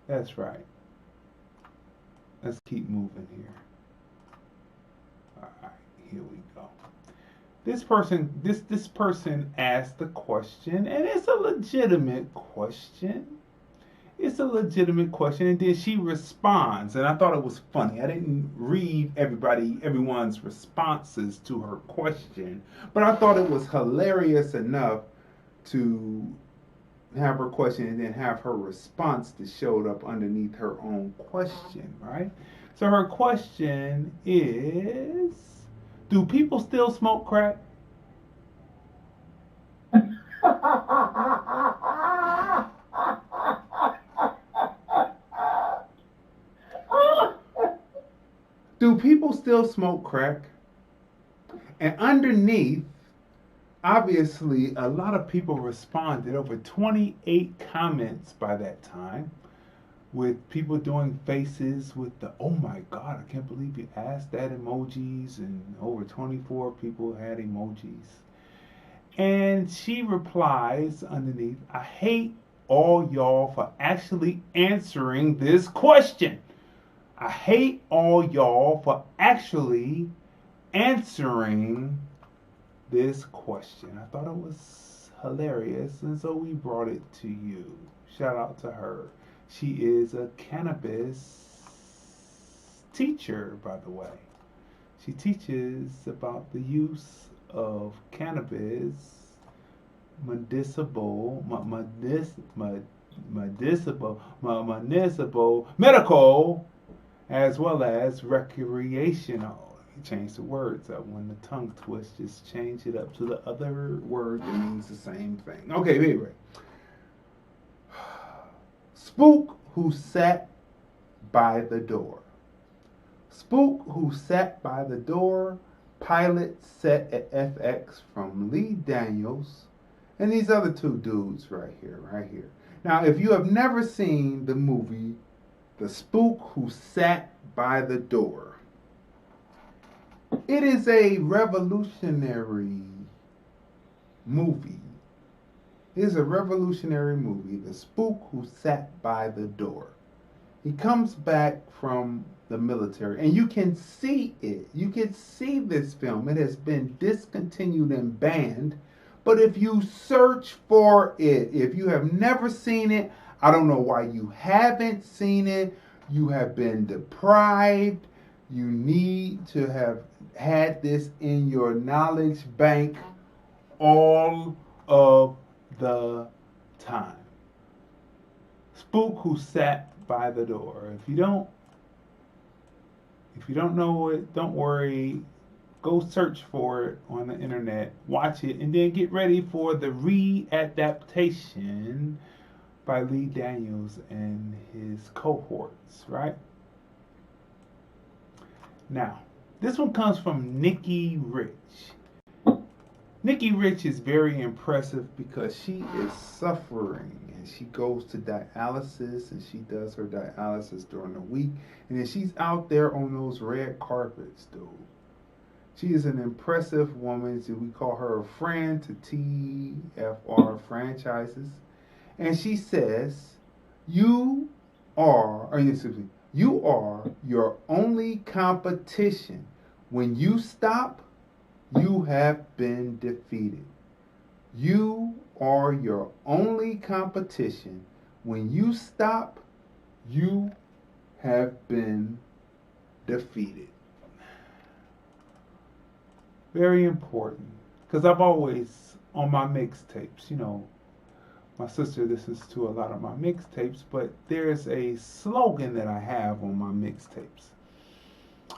That's right. Let's keep moving here. All right, here we go. This person asked the question, and it's a legitimate question. It's a legitimate question, and then she responds, and I thought it was funny. I didn't read everyone's responses to her question, but I thought it was hilarious enough to have her question and then have her response that showed up underneath her own question, right? So her question is, do people still smoke crack? Do people still smoke crack? And underneath, obviously, a lot of people responded, over 28 comments by that time, with people doing faces with the, oh my God, I can't believe you asked that emojis, and over 24 people had emojis. And she replies underneath, I hate all y'all for actually answering this question. I hate all y'all for actually answering this question. I thought it was hilarious, and so we brought it to you. Shout out to her. She is a cannabis teacher, by the way. She teaches about the use of cannabis, municipal, medical, as well as recreational. You change the words up when the tongue twists, just change it up to the other word that means the same thing. Okay, anyway. Spook who sat by the door. Spook who sat by the door, pilot set at FX from Lee Daniels, and these other two dudes right here. Now, if you have never seen the movie The Spook Who Sat by the Door, it is a revolutionary movie. It is a revolutionary movie, The Spook Who Sat by the Door. He comes back from the military, and you can see it. You can see this film. It has been discontinued and banned, but if you search for it, if you have never seen it, I don't know why you haven't seen it. You have been deprived. You need to have had this in your knowledge bank all of the time. Spook Who Sat by the Door. If you don't know it, don't worry. Go search for it on the internet, watch it, and then get ready for the readaptation by Lee Daniels and his cohorts, right? Now, this one comes from Nikki Rich. Nikki Rich is very impressive because she is suffering, and she goes to dialysis, and she does her dialysis during the week, and then she's out there on those red carpets, dude. She is an impressive woman. So we call her a friend to TFR franchises. And she says, you are your only competition. When you stop, you have been defeated. You are your only competition. When you stop, you have been defeated. Very important, because I've always, on my mixtapes, my sister listens to a lot of my mixtapes, but there's a slogan that I have on my mixtapes.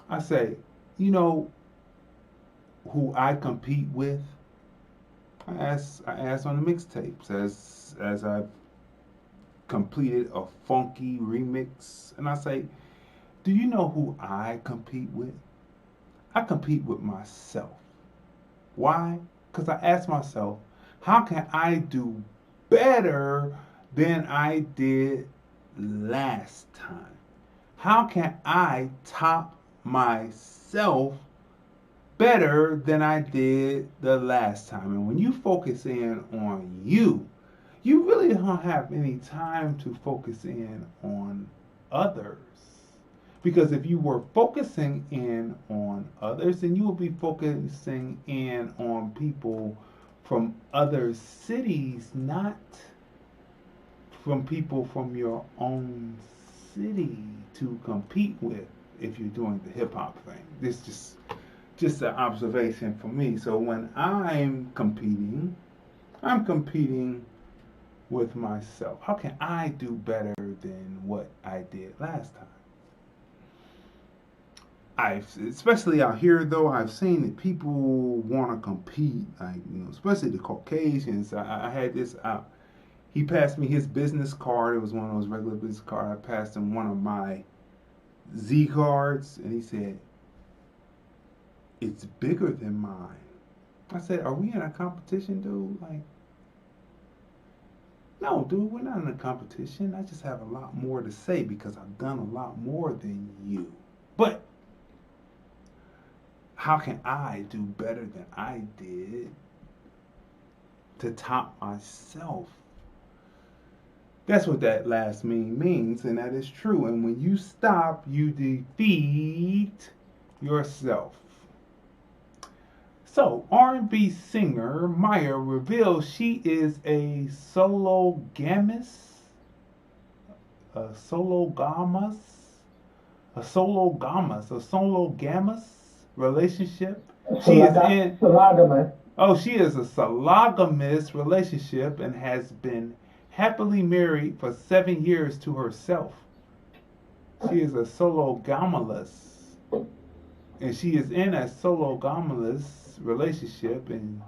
I say, who I compete with? I ask on the mixtapes as I've completed a funky remix, and I say, do you know who I compete with? I compete with myself. Why? Because I ask myself, how can I do better than I did last time? How can I top myself better than I did the last time? And when you focus in on you really don't have any time to focus in on others. Because if you were focusing in on others, then you will be focusing in on people from other cities, not from people from your own city to compete with if you're doing the hip hop thing. This is just an observation for me. So when I'm competing with myself. How can I do better than what I did last time? Especially out here though, I've seen that people want to compete, like, especially the Caucasians. I had this he passed me his business card. It was one of those regular business cards. I passed him one of my Z cards, and he said, "It's bigger than mine." I said, "Are we in a competition, dude? Like, no, dude, we're not in a competition. I just have a lot more to say because I've done a lot more than you. But how can I do better than I did to top myself?" That's what that last meme means, and that is true. And when you stop, you defeat yourself. So, R&B singer Maya reveals she is a sologamous relationship. She is a sologamous relationship and has been happily married for 7 years to herself. She is a sologamous, and she is in a sologamous relationship and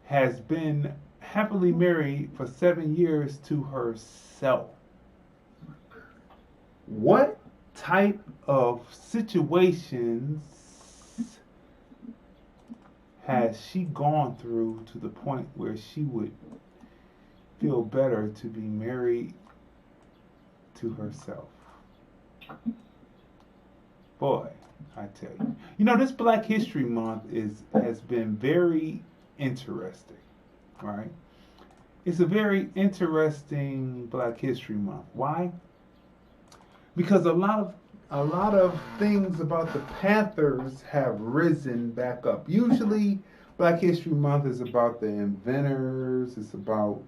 has been happily married for 7 years to herself. What type of situations has she gone through to the point where she would feel better to be married to herself? Boy, I tell you. This Black History Month has been very interesting, right? It's a very interesting Black History Month. Why? Because a lot of things about the Panthers have risen back up. Usually, Black History Month is about the inventors. It's about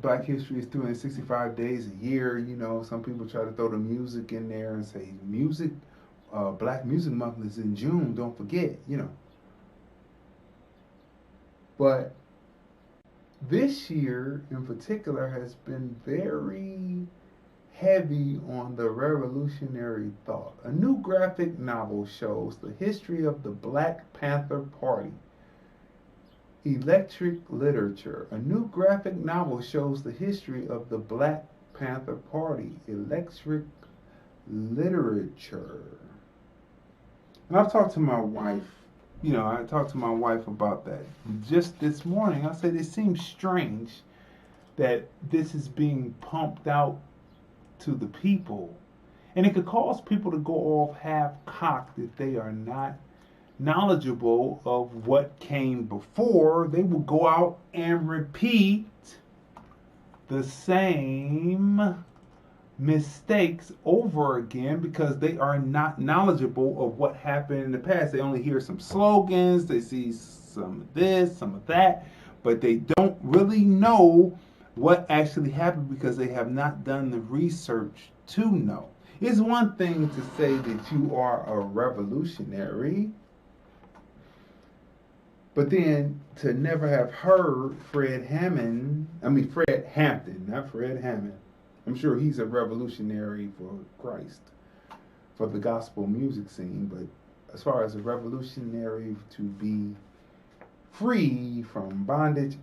Black history is 365 days a year. Some people try to throw the music in there and say Black Music Month is in June. Don't forget, But this year in particular has been very heavy on the revolutionary thought. A new graphic novel shows the history of the Black Panther Party. Electric Literature. A new graphic novel shows the history of the Black Panther Party. Electric Literature. And I've talked to my wife. I talked to my wife about that just this morning. I said it seems strange that this is being pumped out to the people. And it could cause people to go off half-cocked if they are not knowledgeable of what came before. They will go out and repeat the same mistakes over again because they are not knowledgeable of what happened in the past. They only hear some slogans, they see some of this, some of that, but they don't really know what actually happened because they have not done the research to know. It's one thing to say that you are a revolutionary, but then to never have heard Fred Hampton, not Fred Hammond. I'm sure he's a revolutionary for Christ, for the gospel music scene, but as far as a revolutionary to be free from bondage,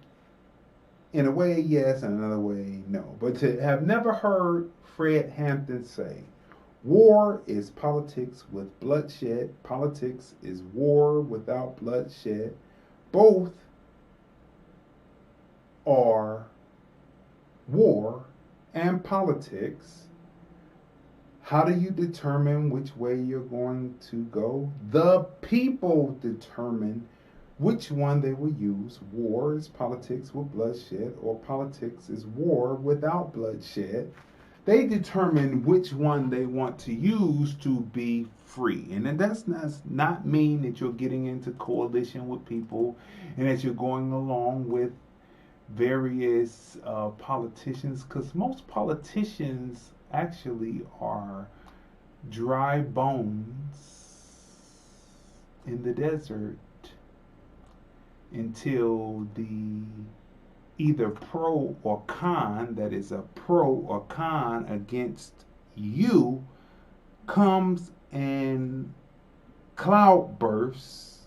in a way, yes, and another way, no. But to have never heard Fred Hampton say, war is politics with bloodshed, politics is war without bloodshed, both are war and politics. How do you determine which way you're going to go? The people determine which one they will use. War is politics with bloodshed, or politics is war without bloodshed. they determine which one they want to use to be free. And that does not mean that you're getting into coalition with people and that you're going along with various politicians, because most politicians actually are dry bones in the desert until the either pro or con, that is a pro or con against you, comes and cloud bursts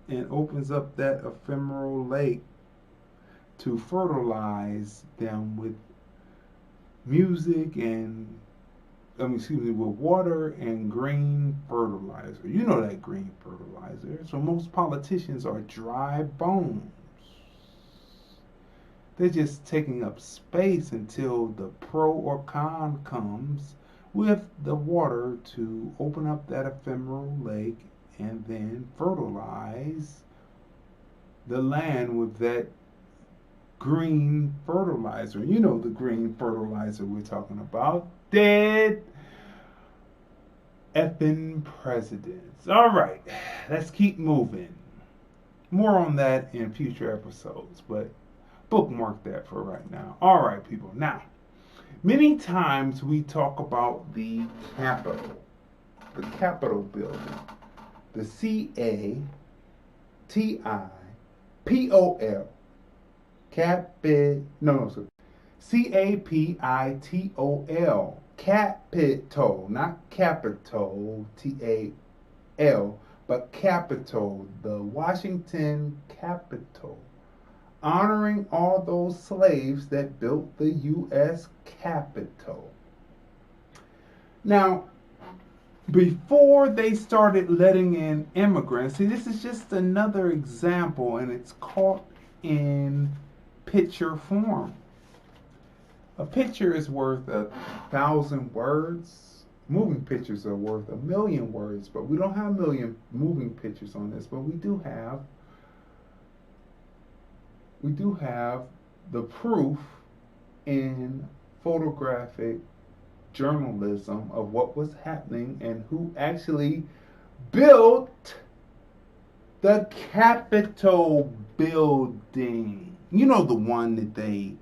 and opens up that ephemeral lake to fertilize them with music and with water and green fertilizer. You know that green fertilizer. So most politicians are dry bones. They're just taking up space until the pro or con comes with the water to open up that ephemeral lake and then fertilize the land with that green fertilizer. You know the green fertilizer we're talking about. Dead effing presidents. All right, let's keep moving. More on that in future episodes, but bookmark that for right now. All right, people. Now, many times we talk about the Capitol building, the CAPITOL, CAPITOL, Capitol, not Capitol, TAL, but Capitol, the Washington Capitol, honoring all those slaves that built the U.S. Capitol. Now, before they started letting in immigrants, see, this is just another example, and it's caught in picture form. A picture is worth 1,000 words. Moving pictures are worth 1,000,000 words, but we don't have 1,000,000 moving pictures on this, but we do have the proof in photographic journalism of what was happening and who actually built the Capitol building. You know, the one that they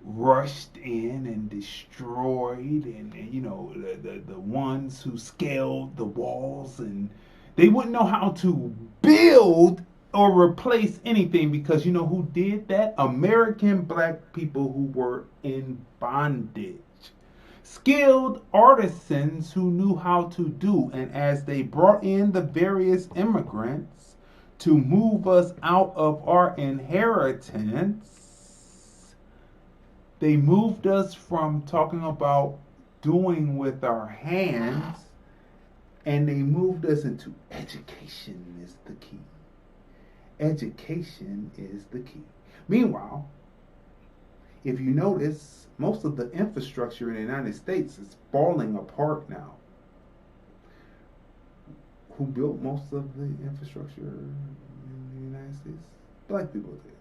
rushed in and destroyed, and you know, the ones who scaled the walls, and they wouldn't know how to build or replace anything, because you know who did that? American black people who were in bondage. Skilled artisans who knew how to do, and as they brought in the various immigrants to move us out of our inheritance, they moved us from talking about doing with our hands, and they moved us into education is the key. Education is the key. Meanwhile, if you notice, most of the infrastructure in the United States is falling apart now. Who built most of the infrastructure in the United States? Black people did.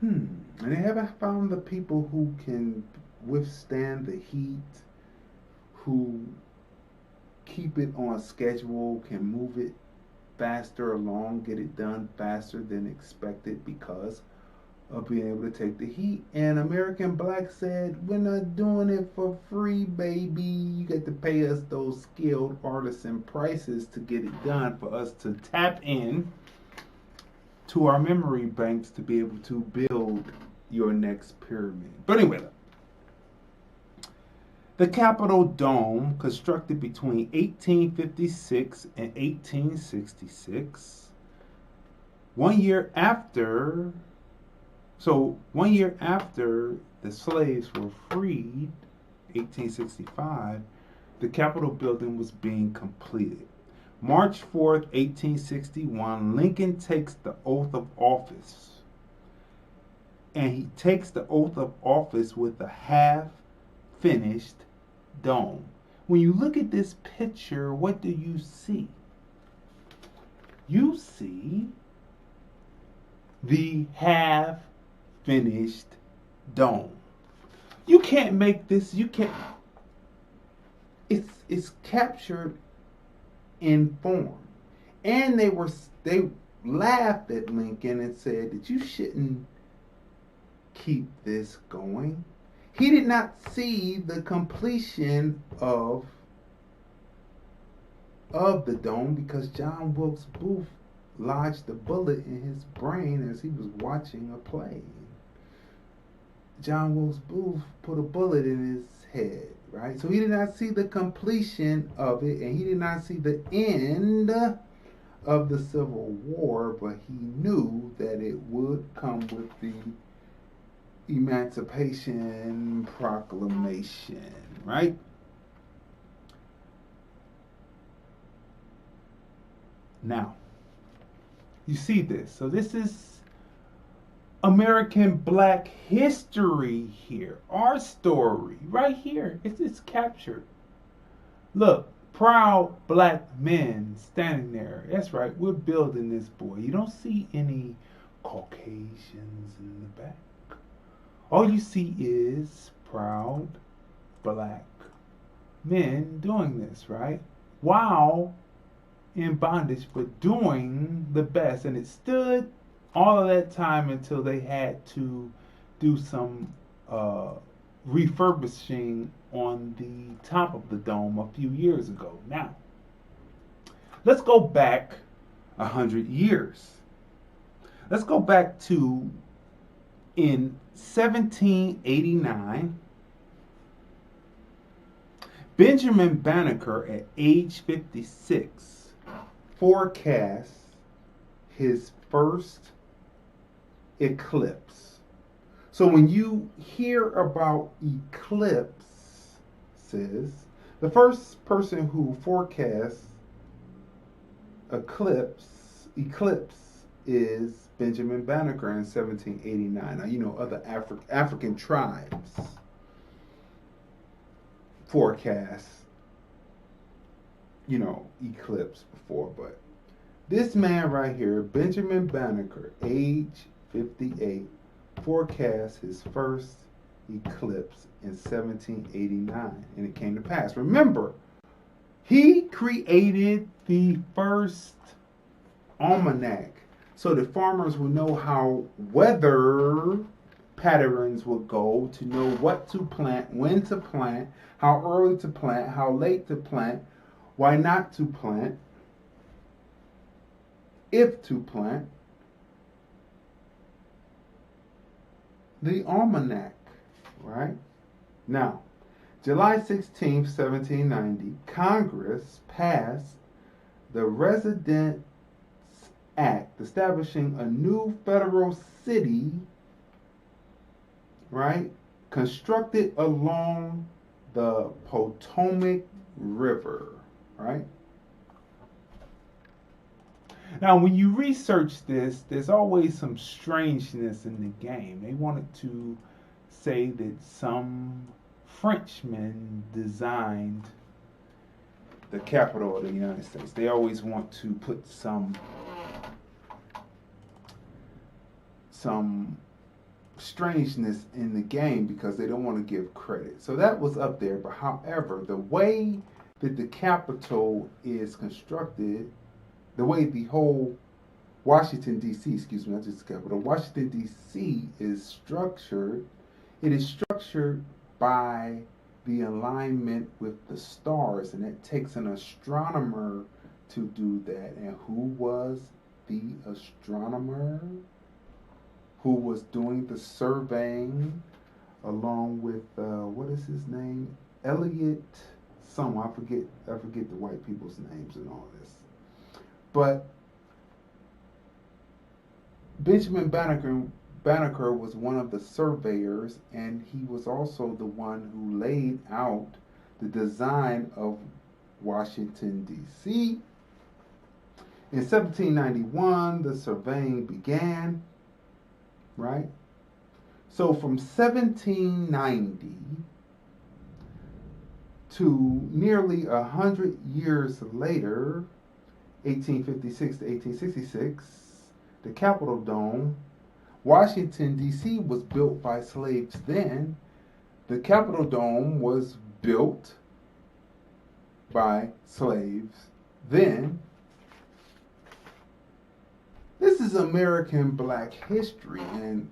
And they haven't found the people who can withstand the heat, who keep it on schedule, can move it faster along, get it done faster than expected because of being able to take the heat. And American Black said, we're not doing it for free, baby. You got to pay us those skilled artisan prices to get it done, for us to tap in to our memory banks to be able to build your next pyramid. But anyway, the Capitol Dome, constructed between 1856 and 1866, 1 year after the slaves were freed, 1865, the Capitol building was being completed. March 4th, 1861, Lincoln takes the oath of office. And he takes the oath of office with a half-finished dome. When you look at this picture, what do you see? You see the half-finished dome. You can't make this. You can't. It's captured in form, and they laughed at Lincoln and said that you shouldn't keep this going. He did not see the completion of the dome because John Wilkes Booth lodged a bullet in his brain as he was watching a play. John Wilkes Booth put a bullet in his head, right? So he did not see the completion of it, and he did not see the end of the Civil War, but he knew that it would come with the Emancipation Proclamation, right? Now, you see this. So this is American Black history here. Our story right here. It's captured. Look, proud black men standing there. That's right. We're building this boy. You don't see any Caucasians in the back. All you see is proud black men doing this, right? While in bondage, but doing the best. And it stood all of that time until they had to do some refurbishing on the top of the dome a few years ago. Now, let's go back 100 years. Let's go back to in 1789. Benjamin Banneker, at age 56, forecast his first eclipse. So when you hear about eclipses, the first person who forecasts eclipse is Benjamin Banneker in 1789. Now, you know, other African tribes forecast, you know, eclipse before, but this man right here, Benjamin Banneker, age 58, forecast his first eclipse in 1789, and it came to pass. Remember, he created the first almanac so that farmers would know how weather patterns would go, to know what to plant, when to plant, how early to plant, how late to plant, why not to plant, if to plant. The almanac, right? Now, July 16th, 1790, Congress passed the Residence Act, establishing a new federal city, right, constructed along the Potomac River, right? Now, when you research this, there's always some strangeness in the game. They wanted to say that some Frenchman designed the capital of the United States. They always want to put some strangeness in the game because they don't want to give credit. So that was up there. But however, the way that the Capitol is constructed, the way the whole Washington, D.C., excuse me, not just the Capitol, Washington, D.C. is structured, it is structured by the alignment with the stars, and it takes an astronomer to do that. And who was the astronomer who was doing the surveying along with, what is his name? Elliot, someone, I forget the white people's names and all this. But Benjamin Banneker was one of the surveyors, and he was also the one who laid out the design of Washington, D.C. In 1791, the surveying began, right? So from 1790 to nearly 100 years later, 1856 to 1866, the Capitol Dome, Washington, D.C. was built by slaves then, The Capitol Dome was built by slaves then. This is American Black history, and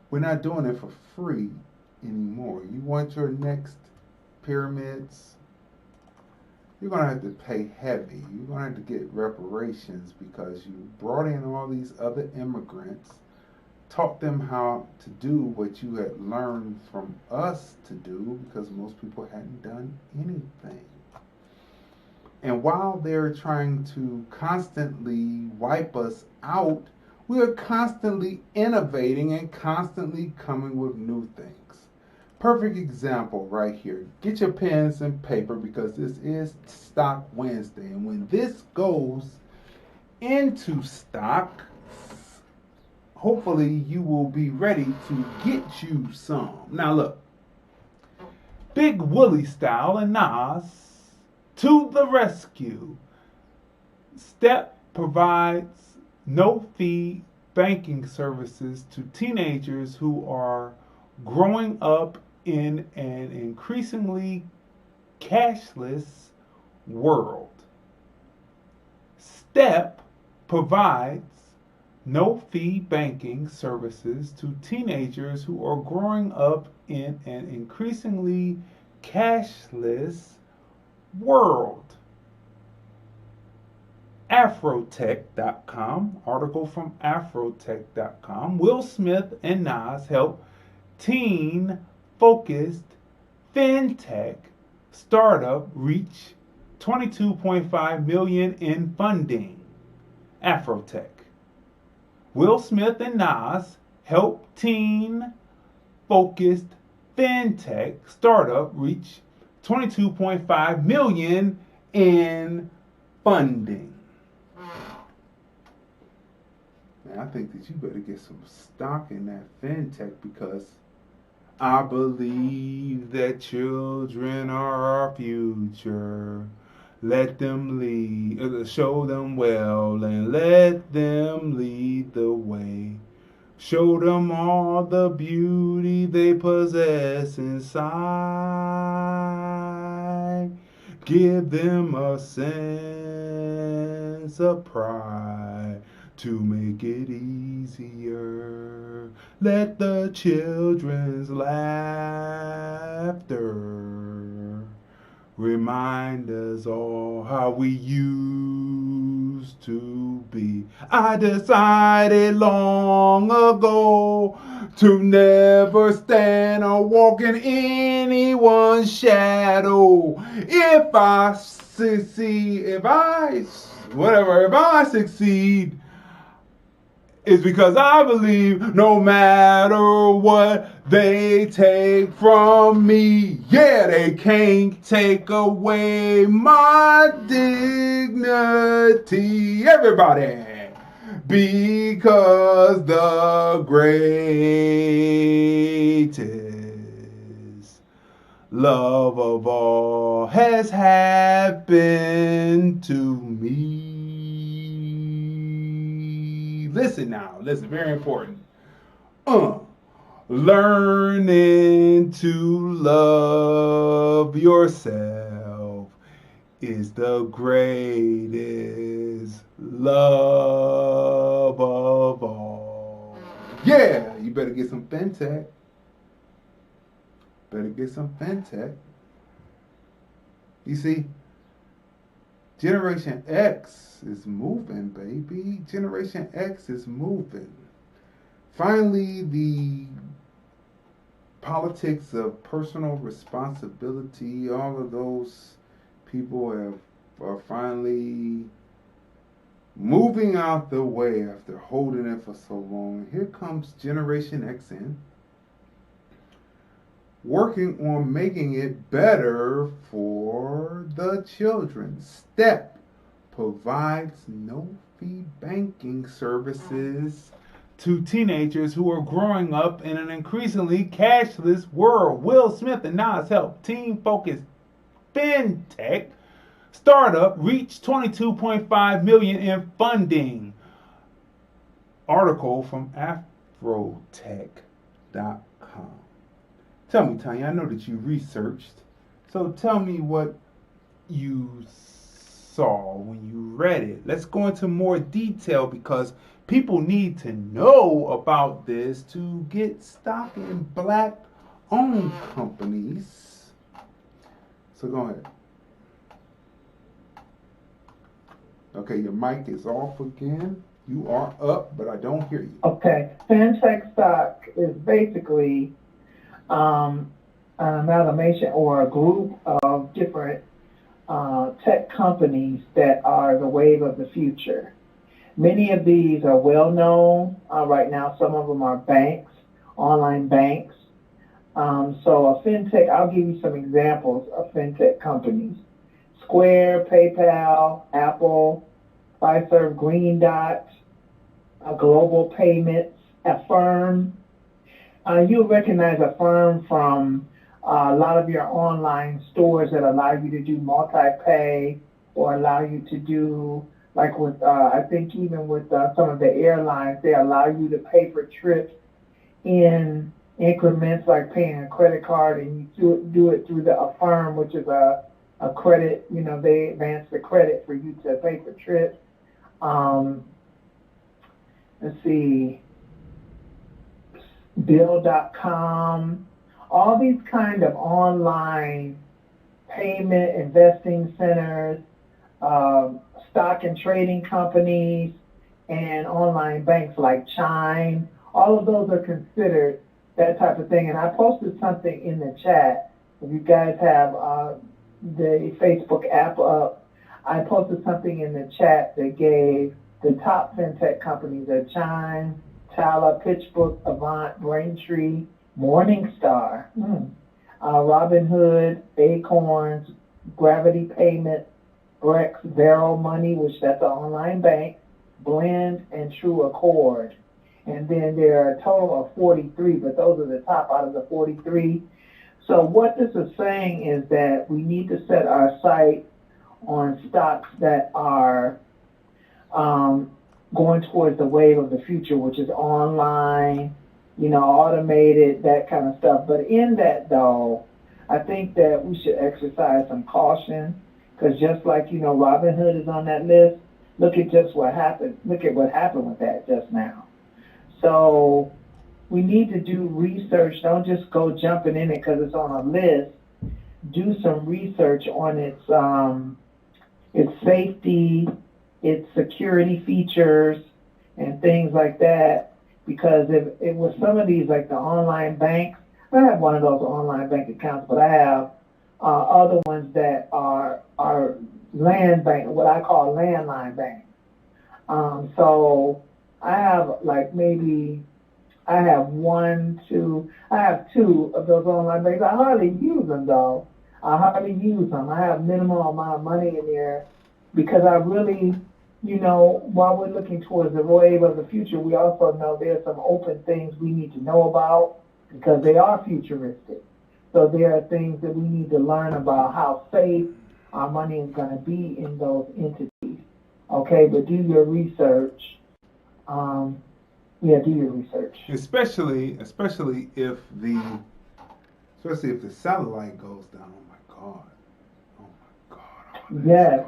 we're not doing it for free anymore. You want your next pyramids, you're going to have to pay heavy. You're going to have to get reparations because you brought in all these other immigrants, taught them how to do what you had learned from us to do, because most people hadn't done anything. And while they're trying to constantly wipe us out, we are constantly innovating and constantly coming with new things. Perfect example right here. Get your pens and paper because this is Stock Wednesday. And when this goes into stock, hopefully you will be ready to get you some. Now look, Big Willie style and Nas to the rescue. Step provides no-fee banking services to teenagers who are growing up in an increasingly cashless world. Step provides no-fee banking services to teenagers who are growing up in an increasingly cashless world. Afrotech.com, article from Afrotech.com. Will Smith and Nas help teen-focused fintech startup reach $22.5 million in funding. Afrotech. Will Smith and Nas help teen-focused fintech startup reach $22.5 million in funding. Man, I think that you better get some stock in that fintech, because I believe that children are our future. Let them lead, show them well, and let them lead the way. Show them all the beauty they possess inside. Give them a sense of pride to make it easier. Let the children's laughter remind us all how we used to be. I decided long ago to never stand or walk in anyone's shadow. If I succeed, it's because I believe no matter what they take from me, yeah, they can't take away my dignity. Everybody, because the greatest love of all has happened to me. Listen now, listen, very important. Learning to love yourself is the greatest love of all. Yeah, you better get some fintech. You see, Generation X is moving, baby. Generation X is moving. Finally, the politics of personal responsibility, all of those people are finally moving out the way after holding it for so long. Here comes Generation X in, working on making it better for the children. Step provides no-fee banking services to teenagers who are growing up in an increasingly cashless world. Will Smith and Nas help teen-focused fintech startup reach $22.5 million in funding. Article from Afrotech. Tell me, Tanya, I know that you researched. So tell me what you saw when you read it. Let's go into more detail because people need to know about this to get stock in black-owned companies. So go ahead. Okay, your mic is off again. You are up, but I don't hear you. Okay. FinTech stock is basically an amalgamation or a group of different tech companies that are the wave of the future. Many of these are well known right now. Some of them are banks, online banks. So a FinTech, I'll give you some examples of FinTech companies. Square, PayPal, Apple, Fiserv, Green Dot, Global Payments, Affirm. You'll recognize Affirm from a lot of your online stores that allow you to do multi-pay or allow you to do, like with, I think even with some of the airlines, they allow you to pay for trips in increments, like paying a credit card, and you do it through the Affirm, which is a credit, they advance the credit for you to pay for trips. Let's see, Bill.com, all these kind of online payment investing centers, stock and trading companies, and online banks like Chime. All of those are considered that type of thing. And I posted something in the chat. If you guys have the Facebook app up, I posted something in the chat that gave the top FinTech companies are Chime, Tala, PitchBook, Avant, Braintree, Morningstar, Robinhood, Acorns, Gravity Payment, Brex, Vero Money, which that's an online bank, Blend, and True Accord. And then there are a total of 43, but those are the top out of the 43. So what this is saying is that we need to set our sight on stocks that are going towards the wave of the future, which is online, automated, that kind of stuff. But in that, though, I think that we should exercise some caution, because just like, Robinhood is on that list, look at what happened with that just now. So we need to do research. Don't just go jumping in it because it's on a list. Do some research on its safety, its security features, and things like that. Because if it was some of these, like the online banks, I have one of those online bank accounts, but I have other ones that are land bank, what I call landline banks. So I have I have two of those online banks. I hardly use them though. I have minimal amount of money in there because I really, while we're looking towards the wave of the future, we also know there's some open things we need to know about because they are futuristic. So there are things that we need to learn about how safe our money is going to be in those entities. Okay, but do your research. Do your research. Especially if the satellite goes down. Oh my God. Yes.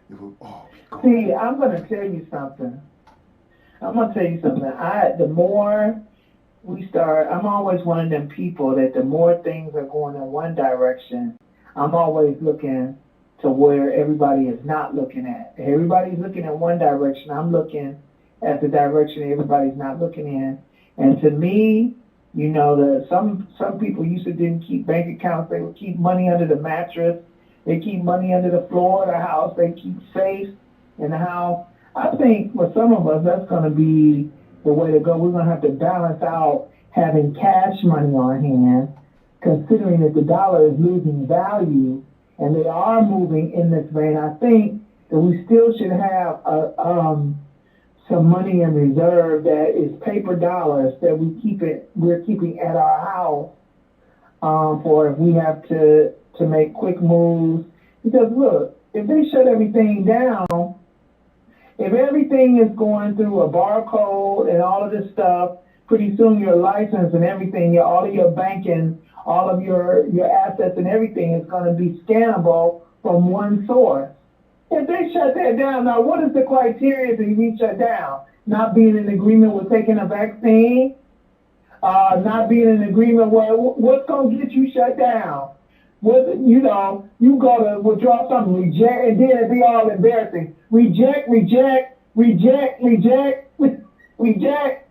It will all be gone. See, I'm going to tell you something. The more we start, I'm always one of them people that the more things are going in one direction, I'm always looking to where everybody is not looking at. If everybody's looking in one direction, I'm looking at the direction everybody's not looking in. And to me, some people used to didn't keep bank accounts. They would keep money under the mattress. They keep money under the floor of the house. They keep safe in the house. I think for some of us, that's going to be the way to go. We're going to have to balance out having cash money on hand, considering that the dollar is losing value and they are moving in this vein. I think that we still should have some money in reserve that is paper dollars that we're keeping at our house for if we have to make quick moves. Because look, if they shut everything down, if everything is going through a barcode and all of this stuff, pretty soon your license and everything, all of your banking, all of your assets and everything is going to be scannable from one source. If they shut that down, now what is the criteria to be shut down? Not being in agreement with taking a vaccine, not being in agreement with what's going to get you shut down. What, you know, you go to withdraw something, reject, and then it'd be all embarrassing. Reject, reject, reject, reject, reject.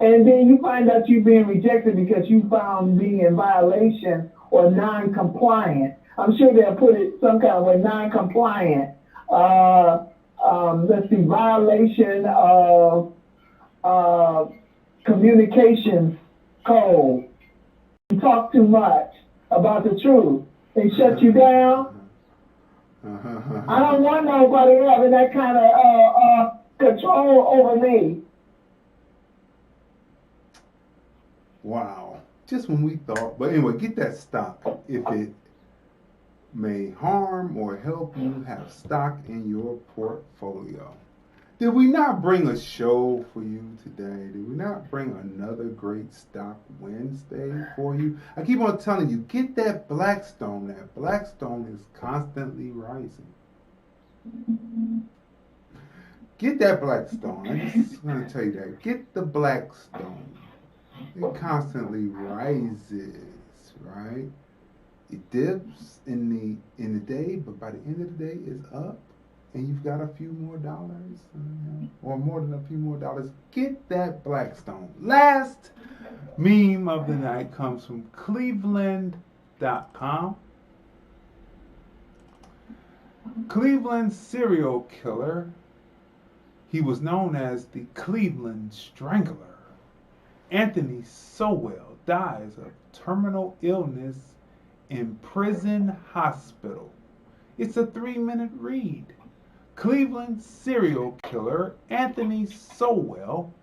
And then you find out you're being rejected because you found being in violation or non-compliant. I'm sure they'll put it some kind of way, non-compliant. Let's see, violation of communications code. You talk too much about the truth. They shut you down. I don't want nobody having that kind of control over me. Wow. Just when we thought, but anyway, get that stock if it may harm or help you have stock in your portfolio. Did we not bring a show for you today? Did we not bring another great Stock Wednesday for you? I keep on telling you, get that Blackstone. That Blackstone is constantly rising. Get that Blackstone. I'm just going to tell you that. Get the Blackstone. It constantly rises, right? It dips in the day, but by the end of the day, it's up. And you've got a few more dollars, or more than a few more dollars. Get that Blackstone. Last meme of the night comes from Cleveland.com. Cleveland serial killer. He was known as the Cleveland Strangler. Anthony Sowell dies of terminal illness in prison hospital. It's a 3-minute read. Cleveland serial killer Anthony Sowell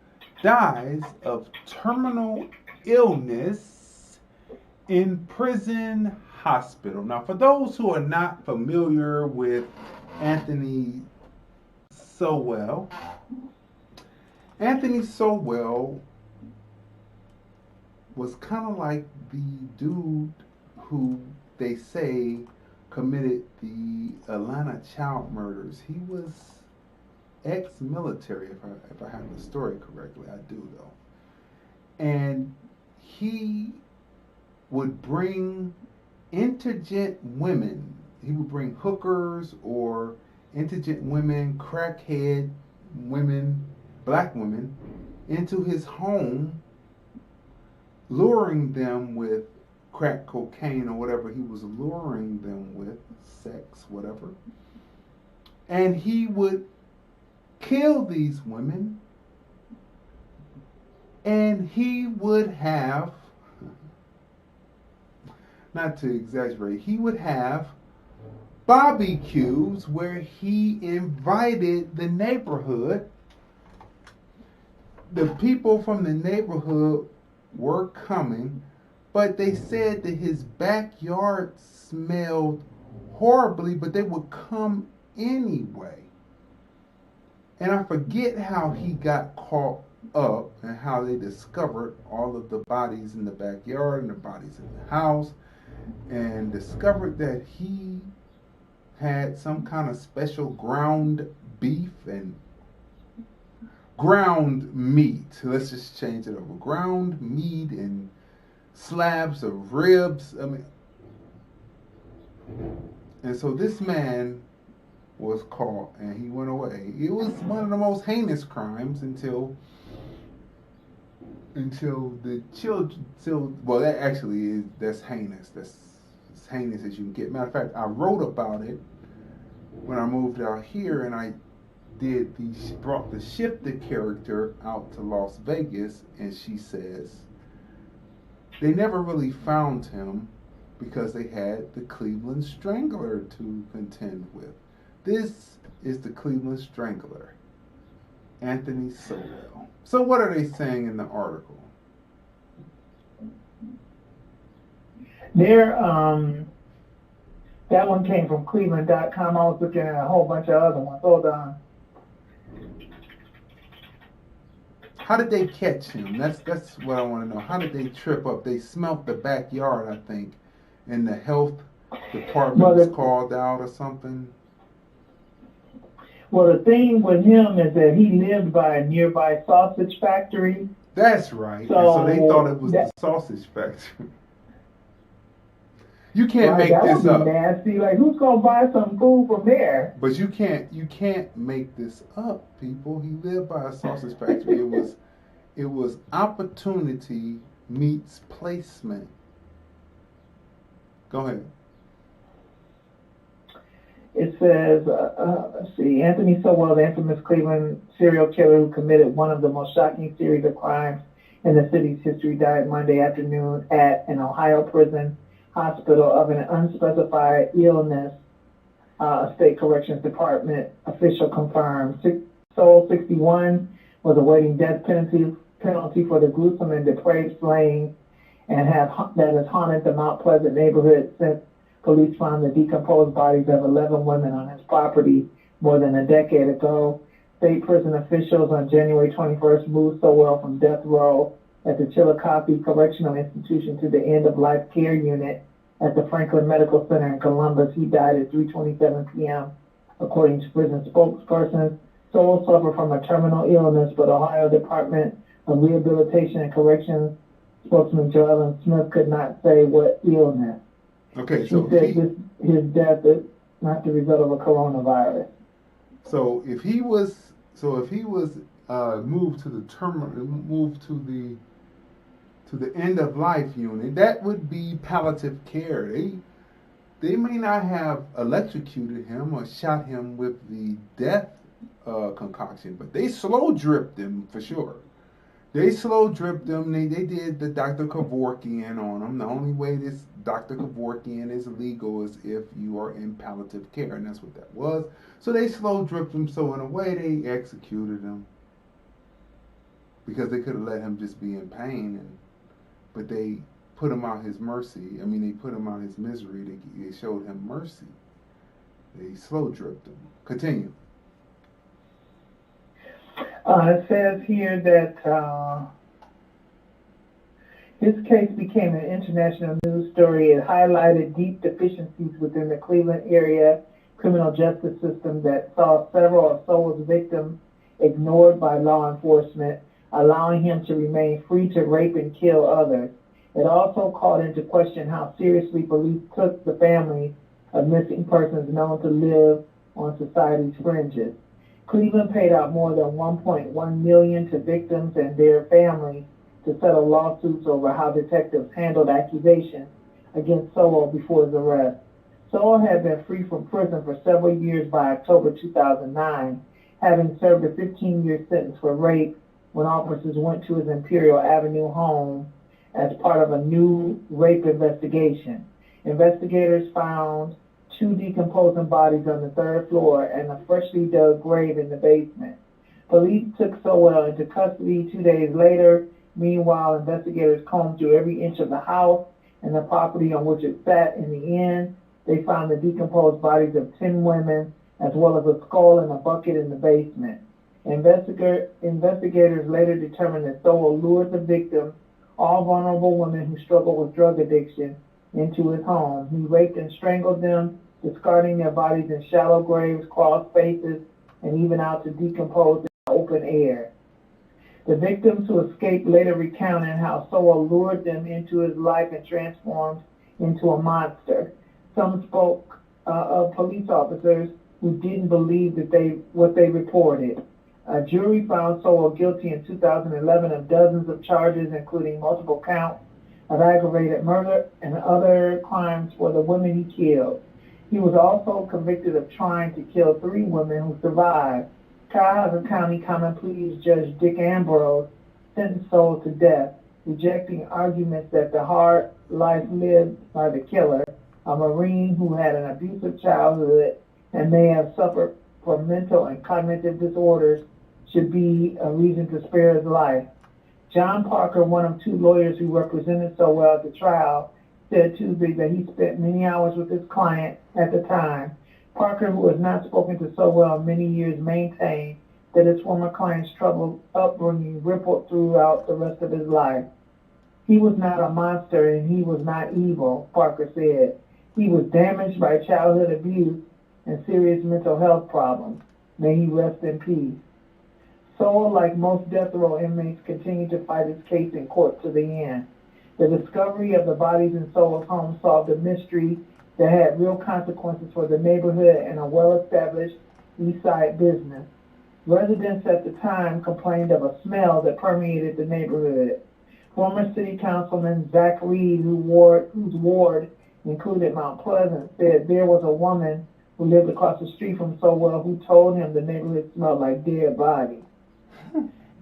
dies of terminal illness in prison hospital. Now, for those who are not familiar with Anthony Sowell, Anthony Sowell was kind of like the dude who they say committed the Atlanta child murders. He was ex-military, if I have the story correctly. I do, though. And he would bring indigent women. He would bring hookers or indigent women, crackhead women, black women, into his home, luring them with crack cocaine or whatever he was luring them with, sex, whatever. And he would kill these women, and he would have, not to exaggerate, he would have barbecues where he invited the neighborhood. The people from the neighborhood were coming, but they said that his backyard smelled horribly, but they would come anyway. And I forget how he got caught up and how they discovered all of the bodies in the backyard and the bodies in the house, and discovered that he had some kind of special ground beef and ground meat. Let's just change it over. Ground meat and slabs of ribs. I mean, and so this man was caught and he went away. It was one of the most heinous crimes until the children. Well, that actually is, that's heinous. That's as heinous as you can get. Matter of fact, I wrote about it when I moved out here, and I brought the Shifter character out to Las Vegas, and she says they never really found him because they had the Cleveland Strangler to contend with. This is the Cleveland Strangler, Anthony Sowell. So what are they saying in the article? That one came from Cleveland.com. I was looking at a whole bunch of other ones. Hold on. How did they catch him? That's what I want to know. How did they trip up? They smelt the backyard, I think, and the health department was called out or something. Well, the thing with him is that he lived by a nearby sausage factory. That's right. So they thought it was the sausage factory. You can't make this up. That would be nasty. Like, who's gonna buy some food from there? But you can't make this up, people. He lived by a sausage factory. It was opportunity meets placement. Go ahead. It says, let's see, Anthony Sowell, the infamous Cleveland serial killer who committed one of the most shocking series of crimes in the city's history, died Monday afternoon at an Ohio prison hospital of an unspecified illness, State Corrections Department official confirmed. Sowell, 61, was awaiting death penalty for the gruesome and depraved slaying that has haunted the Mount Pleasant neighborhood since police found the decomposed bodies of 11 women on his property more than a decade ago. State prison officials on January 21st moved Sowell from death row at the Chillicothe Correctional Institution to the end-of-life care unit at the Franklin Medical Center in Columbus. He died at 3:27 p.m. According to prison spokespersons, Sowell suffered from a terminal illness, but Ohio Department of Rehabilitation and Corrections spokesman Joellen Smith could not say what illness. Okay, so he said his death is not the result of a coronavirus. So if he was moved to the end of life unit, that would be palliative care. They may not have electrocuted him or shot him with the death concoction, but they slow dripped him for sure. They slow dripped him. They did the Dr. Kevorkian on him. The only way this Dr. Kevorkian is legal is if you are in palliative care, and that's what that was. So they slow dripped him. So in a way, they executed him because they could have let him just be in pain, but they put him out his mercy. I mean, they put him out his misery. They showed him mercy. They slow dripped him. Continue. It says here that his case became an international news story. It highlighted deep deficiencies within the Cleveland area criminal justice system that saw several of Sowell's victims ignored by law enforcement, allowing him to remain free to rape and kill others. It also called into question how seriously police took the families of missing persons known to live on society's fringes. Cleveland paid out more than $1.1 million to victims and their families to settle lawsuits over how detectives handled accusations against Sowell before his arrest. Sowell had been free from prison for several years by October 2009, having served a 15-year sentence for rape when officers went to his Imperial Avenue home as part of a new rape investigation. Investigators found 2 decomposing bodies on the 3rd floor and a freshly dug grave in the basement. Police took Sowell into custody 2 days later. Meanwhile, investigators combed through every inch of the house and the property on which it sat. In the end, they found the decomposed bodies of 10 women, as well as a skull and a bucket in the basement. Investigators later determined that Sowell lured the victims, all vulnerable women who struggled with drug addiction, into his home. He raped and strangled them, discarding their bodies in shallow graves, crawl spaces, and even out to decompose in the open air. The victims who escaped later recounted how Sowell lured them into his life and transformed into a monster. Some spoke of police officers who didn't believe what they reported. A jury found Sowell guilty in 2011 of dozens of charges, including multiple counts of aggravated murder and other crimes for the women he killed. He was also convicted of trying to kill 3 women who survived. Cuyahoga County Common Pleas Judge Dick Ambrose sentenced Sowell to death, rejecting arguments that the hard life lived by the killer, a Marine who had an abusive childhood and may have suffered from mental and cognitive disorders, should be a reason to spare his life. John Parker, one of 2 lawyers who represented Sowell at the trial, said Tuesday that he spent many hours with his client at the time. Parker, who has not spoken to Sowell in many years, maintained that his former client's troubled upbringing rippled throughout the rest of his life. He was not a monster and he was not evil, Parker said. He was damaged by childhood abuse and serious mental health problems. May he rest in peace. Sowell, like most death row inmates, continued to fight his case in court to the end. The discovery of the bodies in Sowell's home solved a mystery that had real consequences for the neighborhood and a well-established East Side business. Residents at the time complained of a smell that permeated the neighborhood. Former City Councilman Zach Reed, whose ward included Mount Pleasant, said there was a woman who lived across the street from Sowell who told him the neighborhood smelled like dead bodies.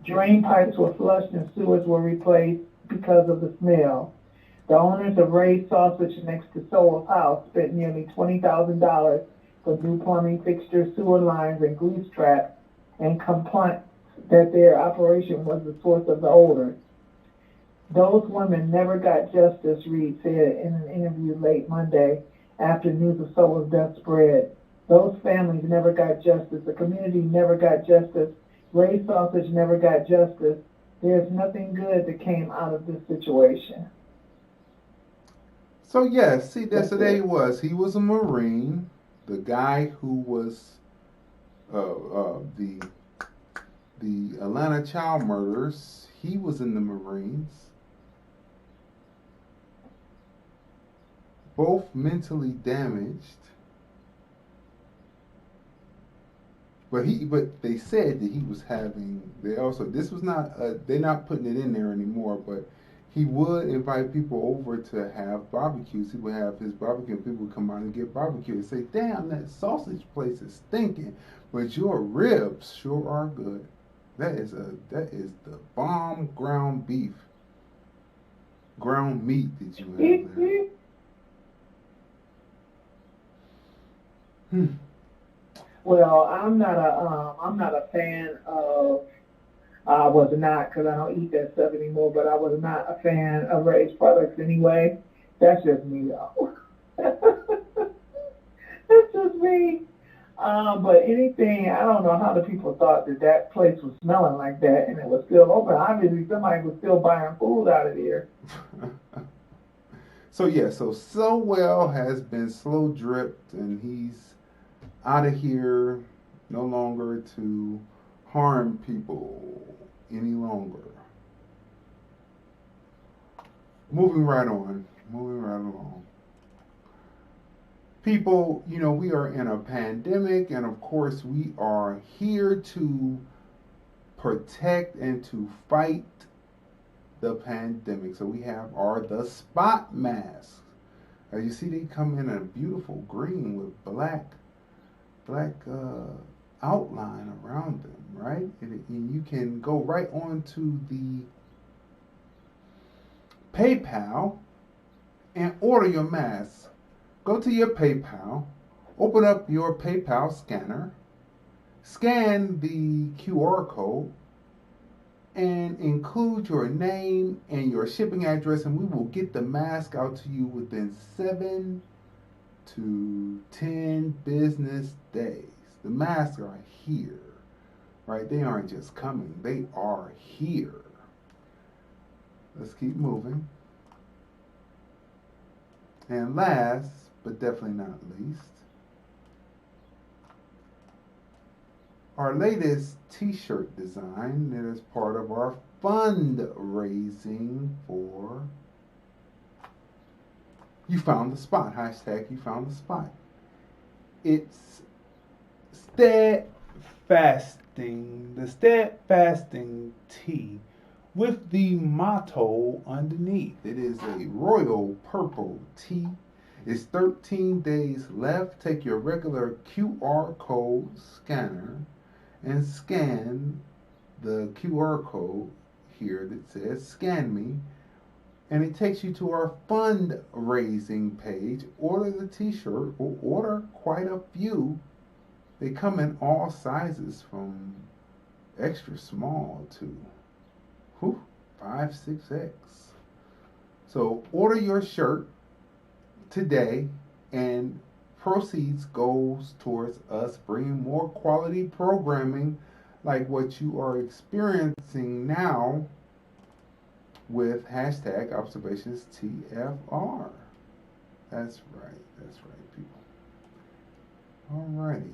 Drain pipes were flushed and sewers were replaced because of the smell. The owners of Ray's Sausage next to Sowell's house spent nearly $20,000 for new plumbing fixtures, sewer lines, and grease traps, and complained that their operation was the source of the odor. Those women never got justice, Reed said in an interview late Monday after news of Sowell's death spread. Those families never got justice. The community never got justice. Ray's Sausage never got justice. There's nothing good that came out of this situation. So yes, see, so there he was. He was a Marine. The guy who was the Atlanta child murders. He was in the Marines. Both mentally damaged. But they said that he was having. This was not. They're not putting it in there anymore. But he would invite people over to have barbecues. He would have his barbecue. People would come out and get barbecue and say, "Damn, that sausage place is stinking, but your ribs sure are good." That is the bomb ground beef, ground meat that you have there. Well, I'm not a fan of. I was not, because I don't eat that stuff anymore. But I was not a fan of Ray's products anyway. That's just me, though. That's just me. But anything, I don't know how the people thought that place was smelling like that, and it was still open. Obviously, somebody was still buying food out of there. So Sowell has been slow dripped, and he's out of here, no longer to harm people any longer. Moving right along. People, we are in a pandemic, and of course we are here to protect and to fight the pandemic. So we have the spot masks. As you see, they come in a beautiful green with black outline around them, right? And you can go right on to the PayPal and order your mask. Go to your PayPal, open up your PayPal scanner, scan the QR code, and include your name and your shipping address, and we will get the mask out to you within 7 to 10 business days. The masks are here, right? They aren't just coming, they are here. Let's keep moving. And last, but definitely not least, our latest t-shirt design that is part of our fundraising for You Found the Spot. Hashtag You Found the Spot. It's the steadfasting tee with the motto underneath. It is a royal purple tee. It's 13 days left. Take your regular QR code scanner and scan the QR code here that says scan me, and it takes you to our fundraising page. Order the t-shirt or order quite a few. They come in all sizes from extra small to 5, 6X. So order your shirt today, and proceeds goes towards us bringing more quality programming like what you are experiencing now with hashtag observations TFR. That's right, people. Alrighty.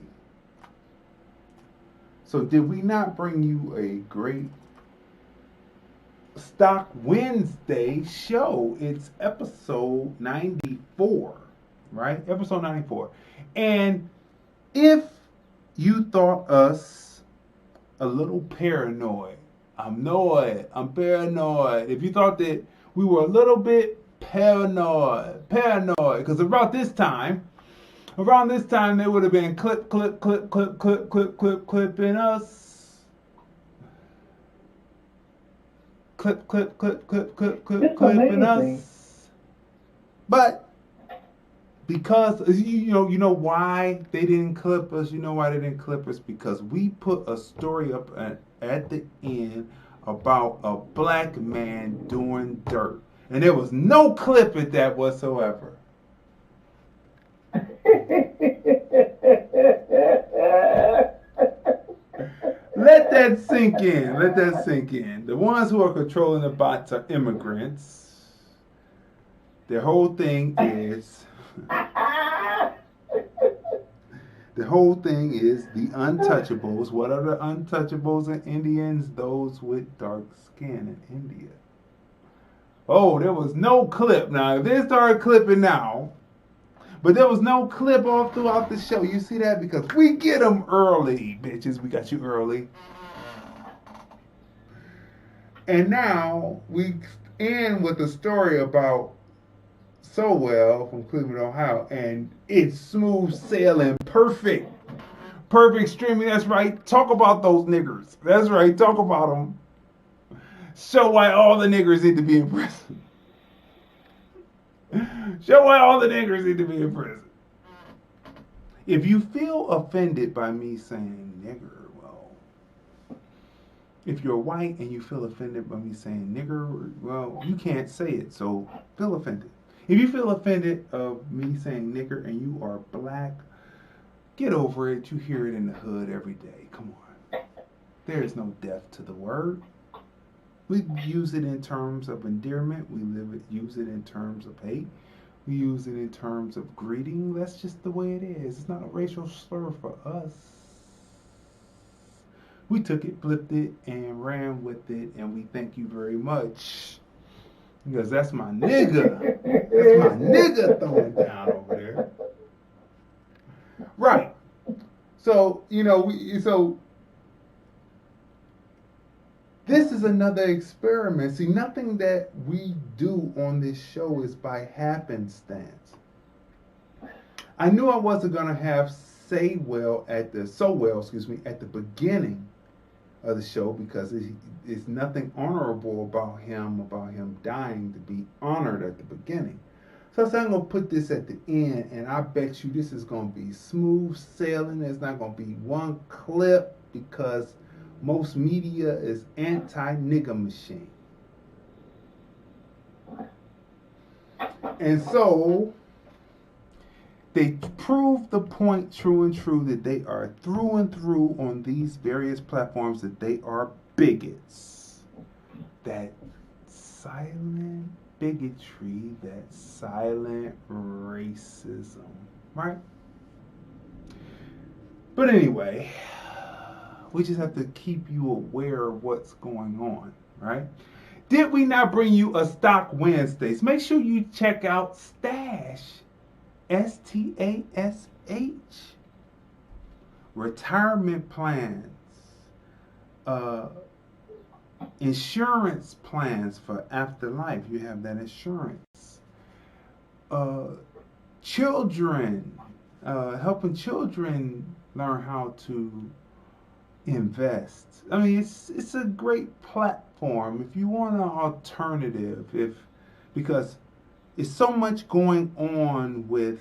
So did we not bring you a great Stock Wednesday show? It's episode 94, right? Episode 94. And if you thought us a little paranoid, I'm paranoid. If you thought that we were a little bit paranoid, because around this time, they would have been clipping us. Clipping us. But because you know why they didn't clip us. You know why they didn't clip us? Because we put a story up at the end about a black man doing dirt, and there was no clip at that whatsoever. Let that sink in. The ones who are controlling the bots are immigrants. Their whole thing is the untouchables. What are the untouchables in Indians? Those with dark skin in India. Oh, there was no clip. Now, if they started clipping now, but there was no clip all throughout the show. You see that? Because we get them early, bitches. We got you early. And now we end with a story about Sowell from Cleveland, Ohio. And it's smooth sailing. Perfect streaming. That's right. Talk about those niggers. That's right. Talk about them. Show why all the niggers need to be in prison. Show why all the niggers need to be in prison. If you feel offended by me saying nigger, well, if you're white and you feel offended by me saying nigger, well, you can't say it, so feel offended. If you feel offended of me saying nigger and you are black, get over it. You hear it in the hood every day. Come on. There is no depth to the word. We use it in terms of endearment. We use it in terms of hate. We use it in terms of greeting. That's just the way it is. It's not a racial slur for us. We took it, flipped it, and ran with it, and we thank you very much. Because that's my nigga. That's my nigga throwing down over there. Right. So, this is another experiment. See, nothing that we do on this show is by happenstance. I knew I wasn't going to have Sowell at the beginning of the show because it's nothing honorable about him dying to be honored at the beginning. So I said, I'm going to put this at the end, and I bet you this is going to be smooth sailing. There's not going to be one clip because most media is anti-nigger machine. And so they prove the point true and true that they are through and through on these various platforms that they are bigots. That silent bigotry, that silent racism, right? But anyway, we just have to keep you aware of what's going on, right? Did we not bring you a Stock Wednesdays? Make sure you check out Stash, STASH, retirement plans, insurance plans for afterlife. You have that insurance. Children, helping children learn how to invest. I mean, it's a great platform if you want an alternative. Because it's so much going on with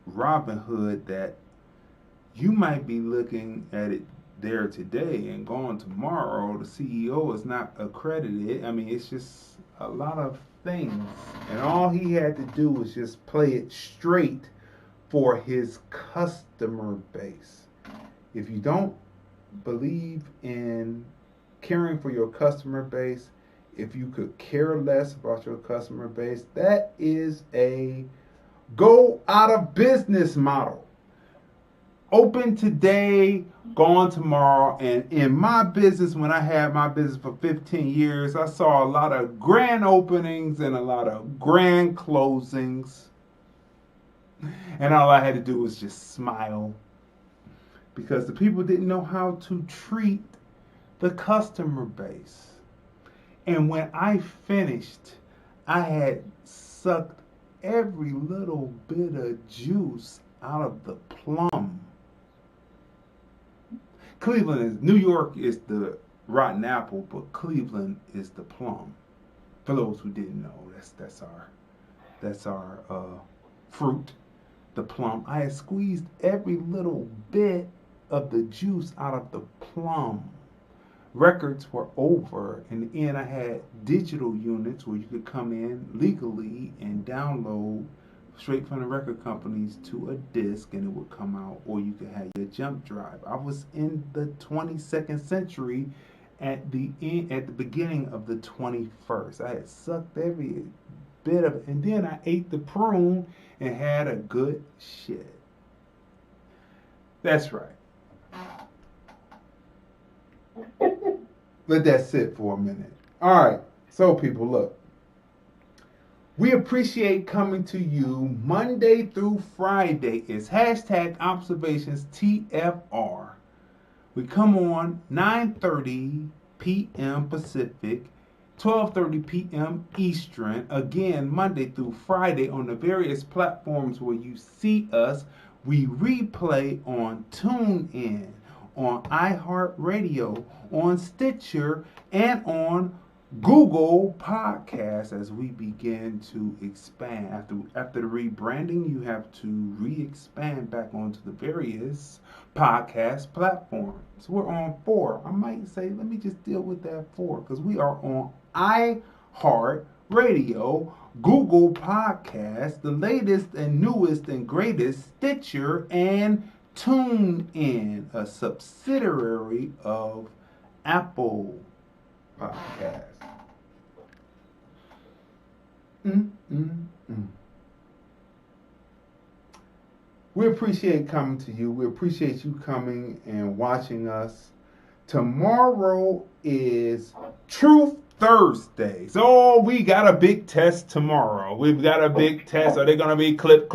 Robinhood that you might be looking at it there today and gone tomorrow. The CEO is not accredited. I mean, it's just a lot of things, and all he had to do was just play it straight for his customer base. If you don't believe in caring for your customer base, if you could care less about your customer base, that is a go out of business model. Open today, gone tomorrow. And in my business, when I had my business for 15 years, I saw a lot of grand openings and a lot of grand closings. And all I had to do was just smile, because the people didn't know how to treat the customer base. And when I finished, I had sucked every little bit of juice out of the plum. New York is the rotten apple, but Cleveland is the plum. For those who didn't know, that's our fruit, the plum. I had squeezed every little bit of the juice out of the plum. Records were over. In the end, I had digital units where you could come in legally and download straight from the record companies to a disc, and it would come out, or you could have your jump drive. I was in the 22nd century at the beginning of the 21st. I had sucked every bit of it, and then I ate the prune and had a good shit. That's right. Let that sit for a minute. All right. So, people, look. We appreciate coming to you Monday through Friday. It's #observations TFR. We come on 9:30 p.m. Pacific, 12:30 p.m. Eastern. Again, Monday through Friday on the various platforms where you see us. We replay on TuneIn, on iHeartRadio, on Stitcher, and on Google Podcasts as we begin to expand. After the rebranding, you have to re-expand back onto the various podcast platforms. We're on 4. I might say, let me just deal with that 4, because we are on iHeartRadio, Google Podcasts, the latest and newest and greatest, Stitcher, and TuneIn, a subsidiary of Apple Podcasts. We appreciate coming to you. We appreciate you coming and watching us. Tomorrow is Truth Thursday. So we got a big test tomorrow. We've got a big test. Are they going to be clip?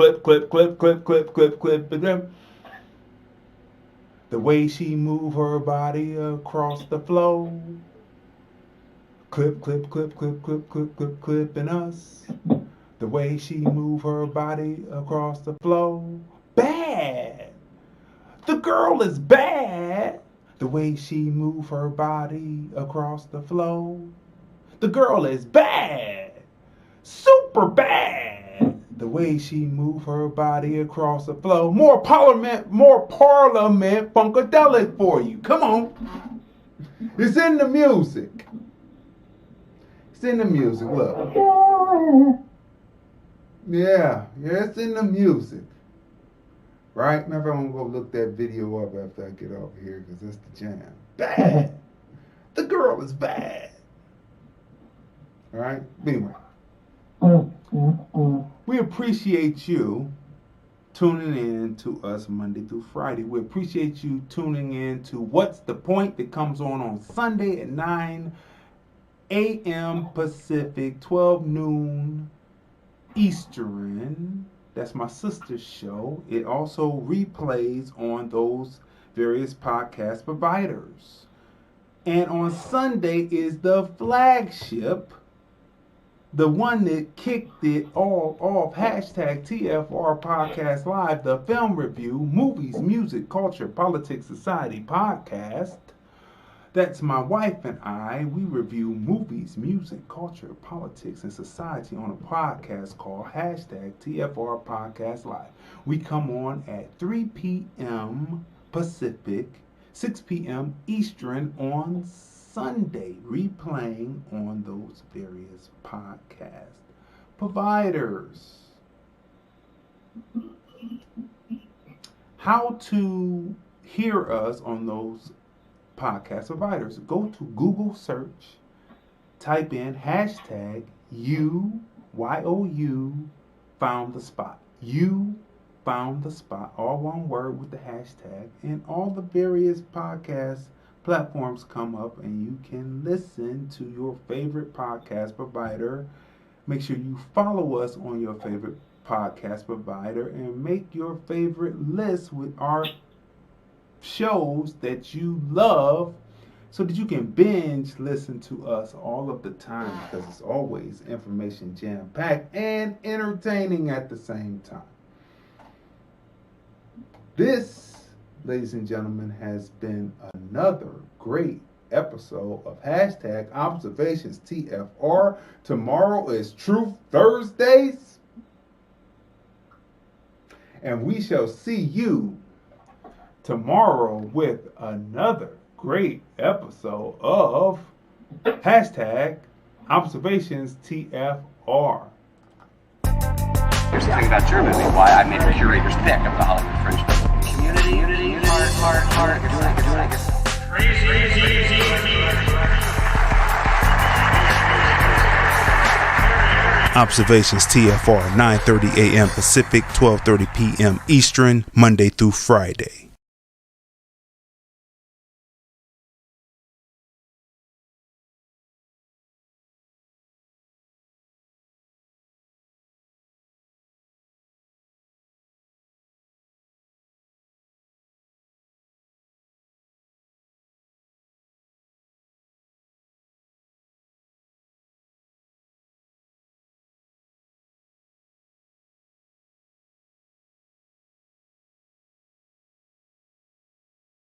The way she move her body across the floor. Clip, and us. The way she move her body across the floor. Bad. The girl is bad. The way she move her body across the floor. The girl is bad. Super bad. The way she move her body across the floor. More parliament funkadelic for you. Come on. It's in the music. It's in the music. Look. Yeah, it's in the music. Right? Remember, I'm going to go look that video up after I get off here, because that's the jam. Bad. The girl is bad. All right? Anyway. We appreciate you tuning in to us Monday through Friday. We appreciate you tuning in to What's the Point, that comes on Sunday at 9 a.m. Pacific, 12 noon Eastern. That's my sister's show. It also replays on those various podcast providers. And on Sunday is the flagship, the one that kicked it all off, #TFR Podcast Live, the film review, movies, music, culture, politics, society podcast. That's my wife and I. We review movies, music, culture, politics, and society on a podcast called #TFR Podcast Live. We come on at 3 p.m. Pacific, 6 p.m. Eastern on Sunday, replaying on those various podcast providers. How to hear us on those podcast providers. Go to Google search, type in hashtag YOU found the spot. You found the spot, all one word with the hashtag, and all the various podcast platforms come up and you can listen to your favorite podcast provider. Make sure you follow us on your favorite podcast provider and make your favorite list with our shows that you love so that you can binge listen to us all of the time, because it's always information jam-packed and entertaining at the same time. This, ladies and gentlemen, has been another great episode of hashtag Observations TFR. Tomorrow is Truth Thursdays, and we shall see you tomorrow with another great episode of hashtag Observations TFR. Here's the thing about your movie, why I made a curator's pick of the Hollywood Fringe. Community, heart. Observations TFR, 9:30 a.m. Pacific, 12:30 p.m. Eastern, Monday through Friday.